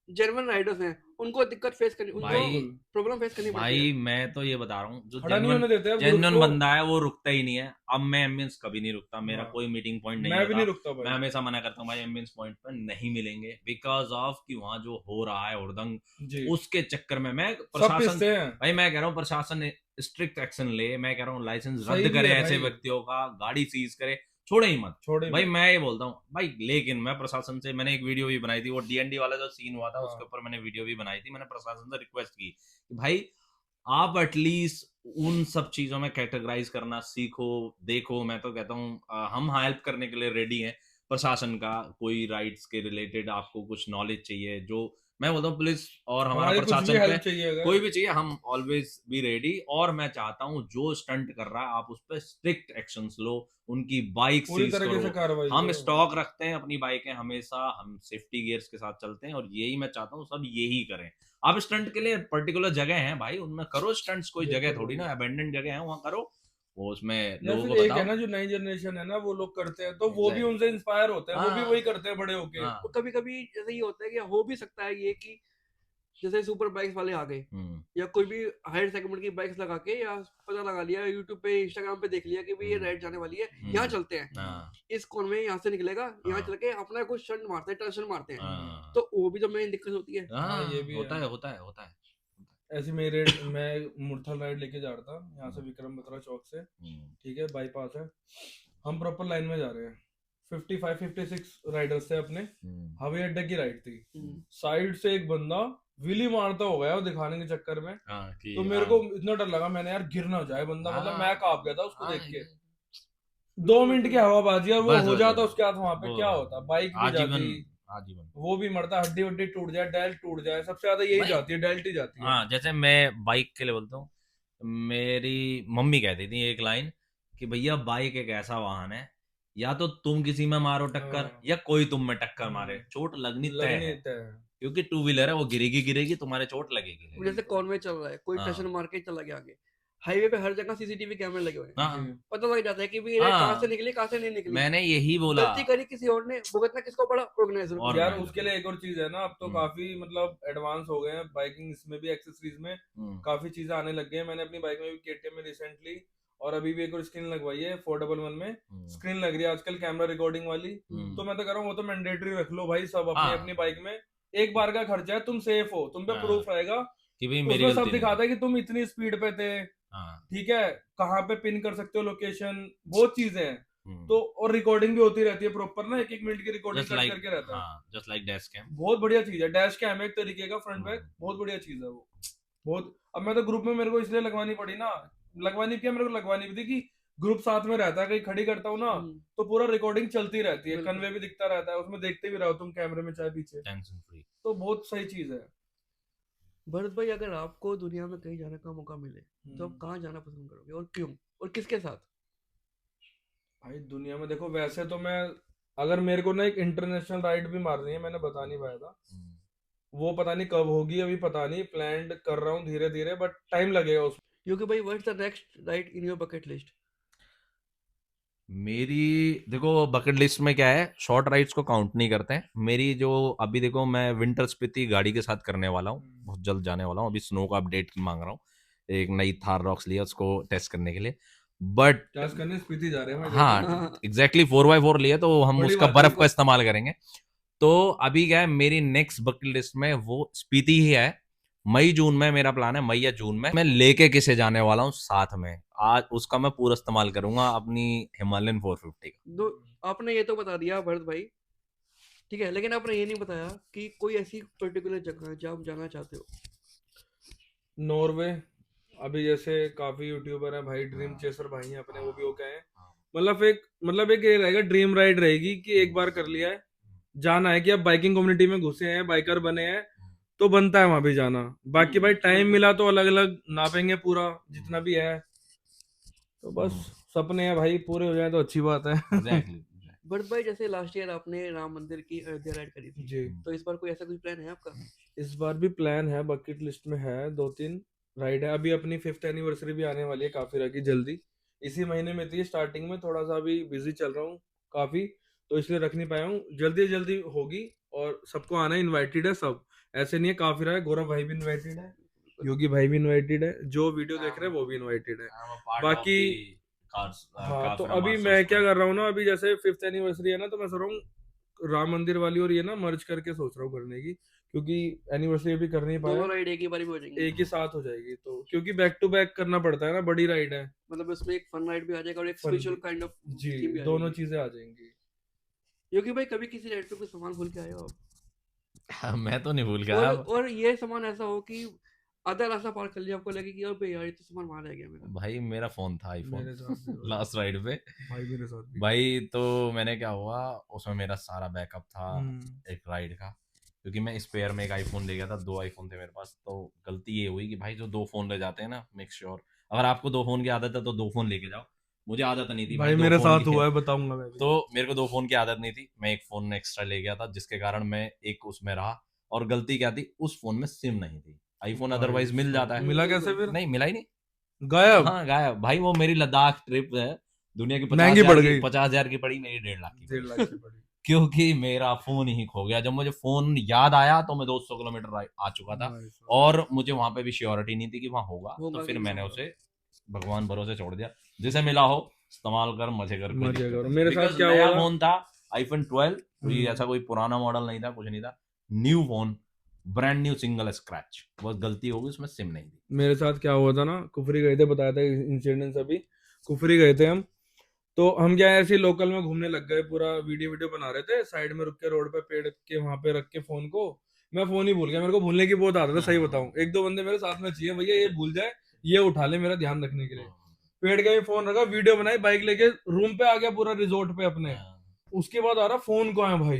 जेन्युइन राइडर्स हैं उनको दिक्कत फेस करनी, उनको भाई प्रॉब्लम फेस करनी पड़ती भाई है। मैं तो ये बता रहा हूँ, जो खड़ा नहीं होने देते हैं ग्रुप जेन्युइन को। बंदा है वो रुकता ही नहीं है। अब मैं एम्बियंस कभी नहीं रुकता, मेरा हाँ। कोई मीटिंग पॉइंट नहीं मैं भी होता। नहीं रुकता मैं भाई। हमेशा मना करता हूँ भाई, एम्बियंस पॉइंट पर नहीं मिलेंगे, बिकॉज ऑफ कि वहाँ जो हो रहा है हुड़दंग, जी, उसके चक्कर में मैं सब प्रशासन, पिसते हैं। भाई मैं कह रहा हूँ प्रशासन स्ट्रिक्ट एक्शन ले। मैं कह रहा हूँ लाइसेंस सही रद्द भी करे है ऐसे भाई। व्यक्तियों का, गाड़ी सीज करे। छोड़े ही मत छोड़े भाई। मैं ये बोलता हूँ भाई, लेकिन मैं प्रशासन से, मैंने एक वीडियो भी बनाई थी, वो डीएनडी वाला जो सीन हुआ था हाँ। उसके ऊपर मैंने वीडियो भी बनाई थी। मैंने प्रशासन से रिक्वेस्ट की कि भाई आप एटलीस्ट उन सब चीजों में कैटेगराइज करना सीखो, देखो। मैं तो कहता हूँ हम हेल्प करने के लिए रेडी हैं। प्रशासन का कोई राइट्स के रिलेटेड आपको कुछ नॉलेज चाहिए, जो मैं बोलता हूँ पुलिस और हमारा हमारी कुछ भी प्रशासन पे हेल्प चाहिए अगर कोई भी चाहिए, हम ऑलवेज बी रेडी। और मैं चाहता हूँ जो स्टंट कर रहा है आप उस पर स्ट्रिक्ट एक्शंस लो, उनकी बाइक पूरी सीज तरीके से करो। कार्रवाई हम करो। स्टॉक रखते हैं अपनी बाइकें हमेशा, हम सेफ्टी गियर्स के साथ चलते हैं, और यही मैं चाहता हूँ सब यही करें। आप स्टंट के लिए पर्टिकुलर जगह है भाई, उनमें करो स्टंट्स। कोई जगह बिल्कुल थोड़ी ना अबेंडेंड जगह है, वहां करो। वो उसमें या लोगों फिर को एक है बताओ। ना जो नई जनरेशन है ना, वो लोग करते हैं तो वो भी Exactly. उनसे इंस्पायर होते हैं, वो भी हाँ। वही करते हैं बड़े होके। हाँ। और कभी कभी जैसे ये होता है कि हो भी सकता है ये कि जैसे सुपर बाइक्स वाले आ गए या कोई भी हायर सेगमेंट की बाइक्स लगा के या पता लगा लिया यूट्यूब पे इंस्टाग्राम पे देख लिया कि भाई ये राइड जाने वाली है, यहाँ चलते हैं, हाँ। इस कौन में यहाँ से निकलेगा, यहाँ हाँ। चल के अपना कुछ स्टंट मारते हैं, टर्शन मारते हैं, हाँ। तो वो भी तो मेन दिक्कत होती है। हाँ, ये भी होता है। है, होता है, होता है। ऐसे मैं मुरथल राइड लेके जा रहा था यहाँ से विक्रम बत्रा चौक से, ठीक है, बाईपास है, हम प्रॉपर लाइन में जा रहे हैं, 55-56 राइडर्स थे अपने, हवाई अड्डे की राइड थी, साइड से एक बंदा विली मारता हो गया वो दिखाने के चक्कर में। तो मेरे को इतना डर लगा, मैंने यार गिर ना जाए बंदा, मतलब मैं कांप गया था उसको देख के। 2 मिनट की हवाबाजी और वो बस, हो बस, जाता बस। उसके हाथ, वहां पे वो क्या होता, बाइक भी आजीवन, जाती, आजीवन। वो भी मरता, हड्डी वड्डी टूट जाए, डेल्ट टूट जाए, सबसे ज्यादा यही भाई- जाती है, डेल्ट ही जाती है। हाँ, जैसे मैं बाइक के लिए बोलता हूँ, मेरी मम्मी कहती थी एक लाइन कि भैया बाइक एक ऐसा वाहन है, या तो तुम किसी में मारो टक्कर हाँ। या कोई तुम में टक्कर मारे, चोट लगनी तय है। क्योंकि टू व्हीलर है, वो गिरेगी गिरेगी, तुम्हारे चोट लगेगी। जैसे कॉनवे चल रहा है, कोई हाँ। टर्शन मार के चला गया आगे, हाईवे पे हर जगह सीसीटीवी कैमरे लगे हुए हैं, हाँ। पता लग जाता है कि भाई ये हाँ। कहाँ से निकली कहाँ से नहीं निकली, मैंने यही बोला। गलती करी किसी और ने, भुगतना किसको पड़ा, ऑर्गेनाइजर को। और यार मैं- उसके लिए एक और चीज है ना, अब तो काफी मतलब एडवांस हो गए हैं बाइकिंग, इसमें भी एक्सेसरीज में काफी चीजें आने लग गई हैं। मैंने अपनी बाइक में भी केटीएम में रिसेंटली और अभी भी एक और स्क्रीन लगवाई है, 411 में स्क्रीन लग रही है आजकल कैमरा रिकॉर्डिंग वाली। तो मैं तो कह रहा हूँ वो तो मैंडेटरी रख लो भाई सब अपनी अपनी बाइक में, एक बार का खर्चा है, तुम सेफ हो, तुम पे प्रूफ रहेगा कि भाई मेरी उसमें सब गलती नहीं। दिखाता है कि तुम इतनी स्पीड पे थे, हाँ। ठीक है, कहाँ पे पिन कर सकते हो लोकेशन, बहुत चीजें हैं। तो और रिकॉर्डिंग भी होती रहती है प्रॉपर ना, 1-1 मिनट की रिकॉर्डिंग करके रहता है। Just like dash cam. बहुत बढ़िया चीज है डैश कैम, एक तरीके का फ्रंट बैक, बहुत बढ़िया चीज है वो, बहुत। अब मैं तो ग्रुप में मेरे को इसलिए लगवानी पड़ी ना, लगवानी क्या, मेरे को लगवानी भी थी कि ग्रुप साथ में रहता है, कहीं खड़ी करता हूँ ना तो पूरा रिकॉर्डिंग चलती रहती है, कन्वे भी दिखता रहता है, उसमें देखते भी रहो तुम कैमरे में चाहे पीछे, टेंशन फ्री। तो बहुत सही चीज है। भरत भाई, अगर आपको दुनिया में कहीं जाने का मौका मिले तो आप कहाँ जाना पसंद करोगे और क्यों और किसके साथ? भाई दुनिया में देखो, वैसे तो मैं, अगर मेरे को ना एक इंटरनेशनल राइड भी मारनी है, मैंने बता नहीं पाया था, वो पता नहीं कब होगी, अभी पता नहीं, प्लान कर रहा हूँ धीरे धीरे, बट टाइम लगेगा उसमें। क्योंकि भाई what's the next ride in your bucket list? मेरी देखो बकेट लिस्ट में क्या है, शॉर्ट राइड्स को काउंट नहीं करते हैं। मेरी जो अभी देखो, मैं विंटर स्पीति गाड़ी के साथ करने वाला हूँ, बहुत जल्द जाने वाला हूँ। अभी स्नो का अपडेट मांग रहा हूँ, एक नई थार रॉक्स लिया उसको टेस्ट करने के लिए, बट टेस्ट करने स्पीति जा रहे हैं। हाँ एग्जैक्टली 4x4 लिया, तो हम बड़ी उसका बात है, बर्फ उनको- का इस्तेमाल करेंगे। तो अभी क्या है, मेरी नेक्स्ट बकेट लिस्ट में वो स्पीति ही है। मई जून में मेरा प्लान है, मई या जून में मैं लेके किसे जाने वाला हूँ साथ में, आज उसका मैं पूरा इस्तेमाल करूंगा, अपनी हिमालयन 450 का। आपने ये तो बता दिया भरत भाई, ठीक है, लेकिन आपने ये नहीं बताया कि कोई ऐसी पर्टिकुलर जगह है जहाँ आप जाना चाहते हो। नॉर्वे, अभी जैसे काफी यूट्यूबर हैं भाई, ड्रीम चेसर भाई हैं अपने, वो भी हो गए हैं, मतलब एक ये रहेगा, ड्रीम राइड रहेगी कि एक बार कर लिया है, जाना है कि अब बाइकिंग कम्युनिटी में घुसे हैं, बाइकर बने हैं, तो बनता है वहां भी जाना। बाकी भाई टाइम मिला तो अलग अलग नापेंगे पूरा जितना भी है, तो बस सपने हैं भाई, पूरे हो जाए तो अच्छी बात है। भरत भाई, जैसे लास्ट ईयर आपने राम मंदिर की अयोध्या राइड करी थी जी, तो इस बार कोई ऐसा कुछ प्लान है आपका? इस बार भी प्लान है, बकेट लिस्ट में है, 2-3 राइड है। अभी अपनी 5th एनिवर्सरी भी आने वाली है काफी रखी जल्दी, इसी महीने में थी, स्टार्टिंग में थोड़ा सा अभी बिजी चल रहा हूँ काफी, तो इसलिए रख नहीं पाया हूँ, जल्दी जल्दी होगी, और सबको आना, इनवाइटेड है सब, ऐसे नहीं है काफी रहा है, गौरव भाई भी इनवाइटेड है, योगी भाई भी इनवाइटेड है, जो वीडियो देख रहे हैं वो भी इनवाइटेड है। बाकी हाँ, तो अभी मैं क्या कर रहा हूँ ना, अभी जैसे 5th एनिवर्सरी है ना, तो मैं सोच रहा हूँ राम मंदिर वाली और ये ना मर्ज करके सोच रहा हूँ करने की, क्योंकि एनिवर्सरी अभी कर नहीं पाया, दोनों राइड एक ही बारी में हो जाएंगे, एक ही साथ हो जाएगी, तो क्योंकि बैक टू बैक करना पड़ता है ना, बड़ी राइड है, मतलब इसमें एक फन राइड भी आ जाएगा और एक Fun स्पेशल भी। काइंड ऑफ जी थीम भी आ दोनों जाएगी। चीजें आ जाएंगी। क्योंकि भाई कभी किसी राइड पे कोई सामान भूल के आए हो आप? मैं तो नहीं भूल गया। और ये सामान ऐसा हो कि आधा रास्ता पार कर लिया, आपको लगे कि अबे यार ये तो सामान वहां रह गया मेरा। भाई मेरा फोन था मेरे आईफोन साथ भी हुआ। लास्ट राइड पे भाई मेरे साथ भी। भाई, तो मैंने क्या हुआ उसमें मेरा सारा बैकअप था हम्म। एक राइड का, क्योंकि मैं स्पेयर में एक आईफोन ले गया था, 2 आईफोन थे मेरे पास। तो गलती ये हुई कि भाई जो 2 फोन ले जाते हैं ना, मेक श्योर अगर आपको 2 फोन की आदत है तो 2 फोन लेके जाओ। मुझे आदत नहीं थी भाई दो मेरे फोन साथ की। हुआ है, बताऊंगा मैं भी। तो मेरे को 2 फोन की आदत नहीं थी, मैं एक फोन एक्स्ट्रा ले गया था, जिसके कारण मैं एक उसमें रहा। और गलती क्या थी, उस फोन में सिम नहीं थी। आईफोन भाई अदरवाइज मिल जाता है, मिला कैसे फिर? नहीं मिला ही नहीं, गायब। हाँ गायब। भाई वो मेरी लद्दाख ट्रिप है, दुनिया की महंगी पड़ गई। 50,000 की पड़ी, मेरी 1.5 लाख की 1.5 लाख से बड़ी। क्योंकि मेरा फोन ही खो गया। जब मुझे फोन याद आया तो मैं 200 किलोमीटर आ चुका था, भाई साहब। और मुझे वहां पे भी श्योरिटी नहीं थी कि वहां होगा। होगा तो फिर कि मैंने नहीं उसे भगवान भरोसे छोड़ दिया, जिसे मिला हो इस्तेमाल कर, मजे कर, कोई मजे दिक्कत करो। नहीं। मेरे साथ Because क्या नया हुआ था? फोन था आईफोन 12, कोई हम्म। ऐसा कोई पुराना मॉडल नहीं था, कुछ नहीं था, new phone, brand new, single scratch. बस गलती होगी उसमें सिम नहीं थी। मेरे साथ क्या हुआ था ना, कुफरी गए थे, बताया था इंसिडेंट अभी। कुफरी गए थे हम, तो हम क्या है ऐसे लोकल में घूमने लग गए, पूरा वीडियो बना रहे थे, साइड में रुक के रोड पे पेड़ के वहां पे रख के फोन को। मैं फोन ही भूल गया, मेरे को भूलने की बहुत आदत है, सही बताऊं। 1-2 बंदे मेरे साथ में चाहिए, भैया ये भूल जाए, ये उठा ले मेरा ध्यान रखने के लिए। पेड़ के फोन रखा, वीडियो बनाई, बाइक लेके रूम पे आ गया, पूरा रिजोर्ट पे अपने। उसके बाद आ रहा फोन को है भाई।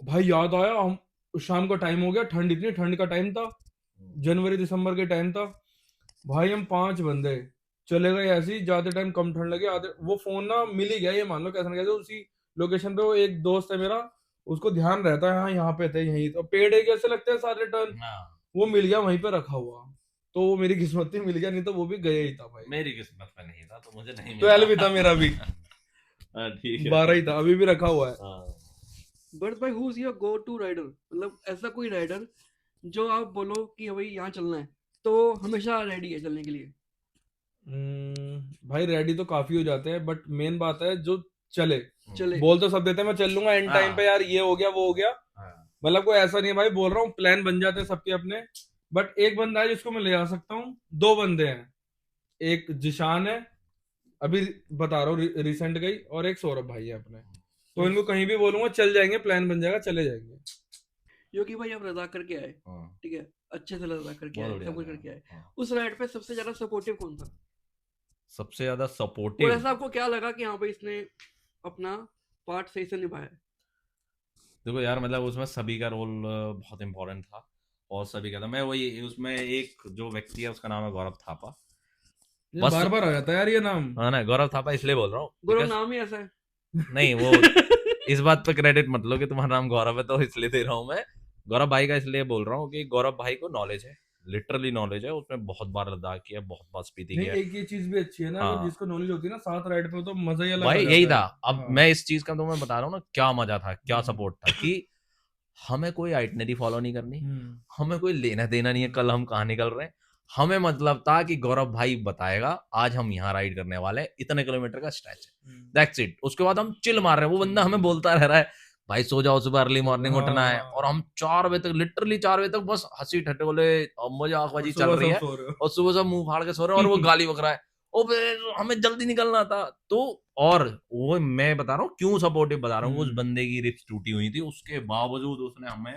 भाई याद आया, हम शाम का टाइम हो गया, ठंड, इतनी ठंड का टाइम था, जनवरी दिसंबर के टाइम था भाई। हम 5 बंदे चले गए ऐसे ही, जाते टाइम कम ठंड लगे, आते वो फोन ना मिल ही गया, ये मान लो कैसे ना कैसे उसी लोकेशन पे। वो एक दोस्त है मेरा, उसको ध्यान रहता है, हाँ यहाँ पे थे, यहीं तो पेड़ एक ऐसे लगते हैं सारे टर्न, वो मिल गया वहीं पे रखा हुआ। तो वो मेरी किस्मत थी, मिल गया, नहीं तो वो भी गया ही था भाई। मेरी किस्मत में नहीं था, तो मुझे नहीं मिला। 12 भी था मेरा भी। ठीक है, 12 ही था, अभी भी रखा हुआ है। बट भाई who is your go to rider, मतलब ऐसा कोई राइडर जो आप बोलो कि भाई यहाँ चलना है तो हमेशा रेडी है चलने के लिए? भाई रेडी तो काफी हो जाते हैं, बट मेन बात है जो चले। चले बोल तो सब देते हैं मैं चल लूंगा, एंड टाइम पे यार ये हो गया वो हो गया, मतलब कोई ऐसा नहीं है भाई, बोल रहा हूँ प्लान बन जाते हैं सबके अपने। बट एक बंदा है जिसको मैं ले आ सकता हूँ, 2 बंदे हैं, एक जिशान है, अभी बता रहा हूँ रिसेंट गई, और एक सौरभ भाई है अपने। तो इनको कहीं भी बोलूंगा चल जाएंगे, प्लान बन जाएगा, चले जाएंगे। क्योंकि भाई आप लद्दाख करके आए, ठीक है, अच्छे से लद्दाख करके आए, सब कुछ करके आए, उस राइड पे सबसे ज्यादा सपोर्टिव कौन था? सबसे ज्यादा और सपोर्टिव ऐसा आपको क्या लगा कि हाँ भाई इसने अपना पार्ट सही से निभाया? देखो यार, मतलब उसमें सभी का रोल बहुत इम्पोर्टेंट था, और सभी का था। मैं वही, उसमें एक जो व्यक्ति है उसका नाम है गौरव थापा। बस बार बार आ जाता है यार ये नाम। हाँ ना, गौरव थापा इसलिए बोल रहा हूँ, गौरव नाम ही ऐसा है। नहीं वो इस बात पे क्रेडिट मत लो कि तुम्हारा नाम गौरव है तो इसलिए दे रहा हूँ मैं। गौरव भाई का इसलिए बोल रहा हूँ कि गौरव भाई को नॉलेज है, लिटरली नॉलेज है, उसने बहुत बार लद्दाख किया, बहुत बार स्पीति किया। एक ये चीज भी अच्छी है ना, हाँ। जिसको नॉलेज होती है ना, साथ राइड पे तो मजा ही अलग भाई आ यही जाता था। है। अब मैं इस चीज का तो मैं बता रहा हूँ ना, क्या मजा था, क्या हम्म। सपोर्ट था कि हमें कोई आइटनरी फॉलो नहीं करनी, हम्म। हमें कोई लेना देना नहीं है कल हम कहाँ निकल रहे हैं। हमें मतलब था कि गौरव भाई बताएगा आज हम यहाँ राइड करने वाले हैं, इतने किलोमीटर का स्ट्रेच है, दैट्स इट। उसके बाद हम चिल मार रहे हैं, वो बंदा हमें बोलता रह रहा है भाई सो जाओ, सुबह अर्ली मॉर्निंग उठना है, और हम 4 बजे तक, लिटरली 4 बजे तक बस हंसी ठटोले मजाकबाजी चल रही है, और सुबह सब मुंह फाड़ के सो रहे हैं, और वो गाली बक रहा है, ओ हमें जल्दी निकलना था। तो और वो मैं बता रहा हूँ क्यों सपोर्टिव बता रहा हूँ, उस बंदे की रिप्स टूटी हुई थी, उसके बावजूद उसने हमें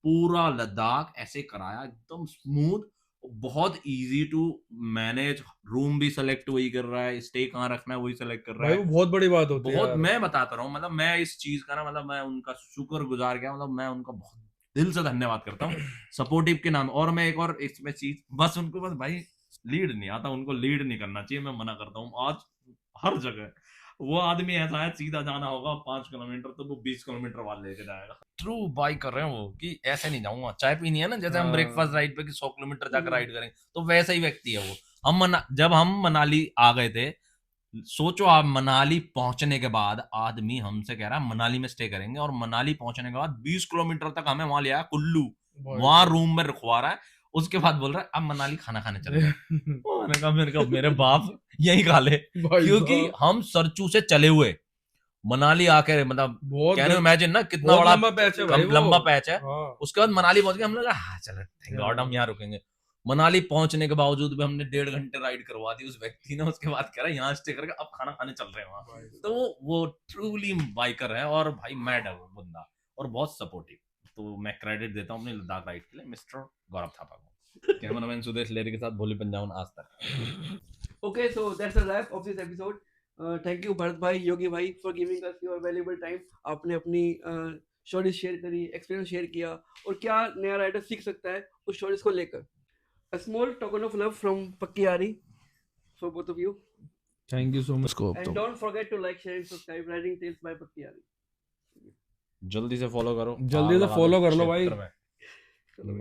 पूरा लद्दाख ऐसे कराया, एकदम स्मूथ, बहुत इजी टू मैनेज। रूम भी सेलेक्ट वही कर रहा है, स्टे कहाँ रखना है वही सेलेक्ट कर रहा है, वो बहुत बड़ी बात होती है बहुत। यार। मैं बताता रहा हूँ, मतलब मैं इस चीज का ना, मतलब मैं उनका शुक्रगुजार गया, मतलब मैं उनका बहुत दिल से धन्यवाद करता हूँ सपोर्टिव के नाम। और मैं एक और इसमें चीज, बस उनको बस भाई लीड नहीं आता, उनको लीड नहीं करना चाहिए, मैं मना करता हूँ। आज हर जगह वो आदमी ऐसा है, सीधा जाना होगा 5 किलोमीटर तो वो 20 किलोमीटर वाले लेके जाएगा। ट्रू बाई कर रहे हैं वो, कि ऐसे नहीं जाऊंगा, चाय पीनी है ना, जैसे हम ब्रेकफास्ट राइड पे कि 100 किलोमीटर जाकर राइड करेंगे, तो वैसा ही व्यक्ति है वो। जब हम मनाली आ गए थे, सोचो आप, मनाली पहुंचने के बाद आदमी हमसे कह रहा है मनाली में स्टे करेंगे, और मनाली पहुंचने के बाद 20 किलोमीटर तक हमें वहां ले आया कुल्लू, वहां रूम में रखवा रहा है, उसके बाद बोल रहा है अब मनाली खाना खाने चले गए। मैंने कहा मेरे बाप यही खा ले, क्योंकि हम सरचू से चले हुए, मनाली आकर मतलब बहुत कैन यू इमेजिन ना कितना बहुत बड़ा लंबा पैच है भाई वो। लंबा पैच है। हाँ उसके बाद मनाली पहुंच गए हम लोग, हाँ चलो थैंक गॉड हम यहाँ रुकेंगे। मनाली पहुंचने के बावजूद भी हमने 1.5 घंटे राइड करवा दी उस व्यक्ति ने। उसके बाद कह रहा है यहाँ स्टे करके अब खाना खाने चल रहे हैं वहां। तो वो ट्रूली बाइकर है और भाई मैड है वो बंदा और बहुत सपोर्टिव। तो मैं क्रेडिट देता हूँ अपनी लद्दाख राइड के लिए मिस्टर गौरव थापा को। कैमरामैन सुदेश लेरी के साथ भोली पंजाब आज तक। Okay, so that's the wrap of this episode. Thank you Bharat भाई, योगी भाई for giving us your valuable time. आपने अपनी स्टोरीज शेयर करी, एक्सपीरियंस शेयर किया और क्या नया राइडर सीख सकता है उस स्टोरीज को लेकर। A small token of love from Pakkiyari for both of you. Thank you so much. And don't forget to like, share and subscribe Riding Tales by Pakkiyari. जल्दी से फॉलो करो, जल्दी से follow कर लो भाई। क्षेत्र में।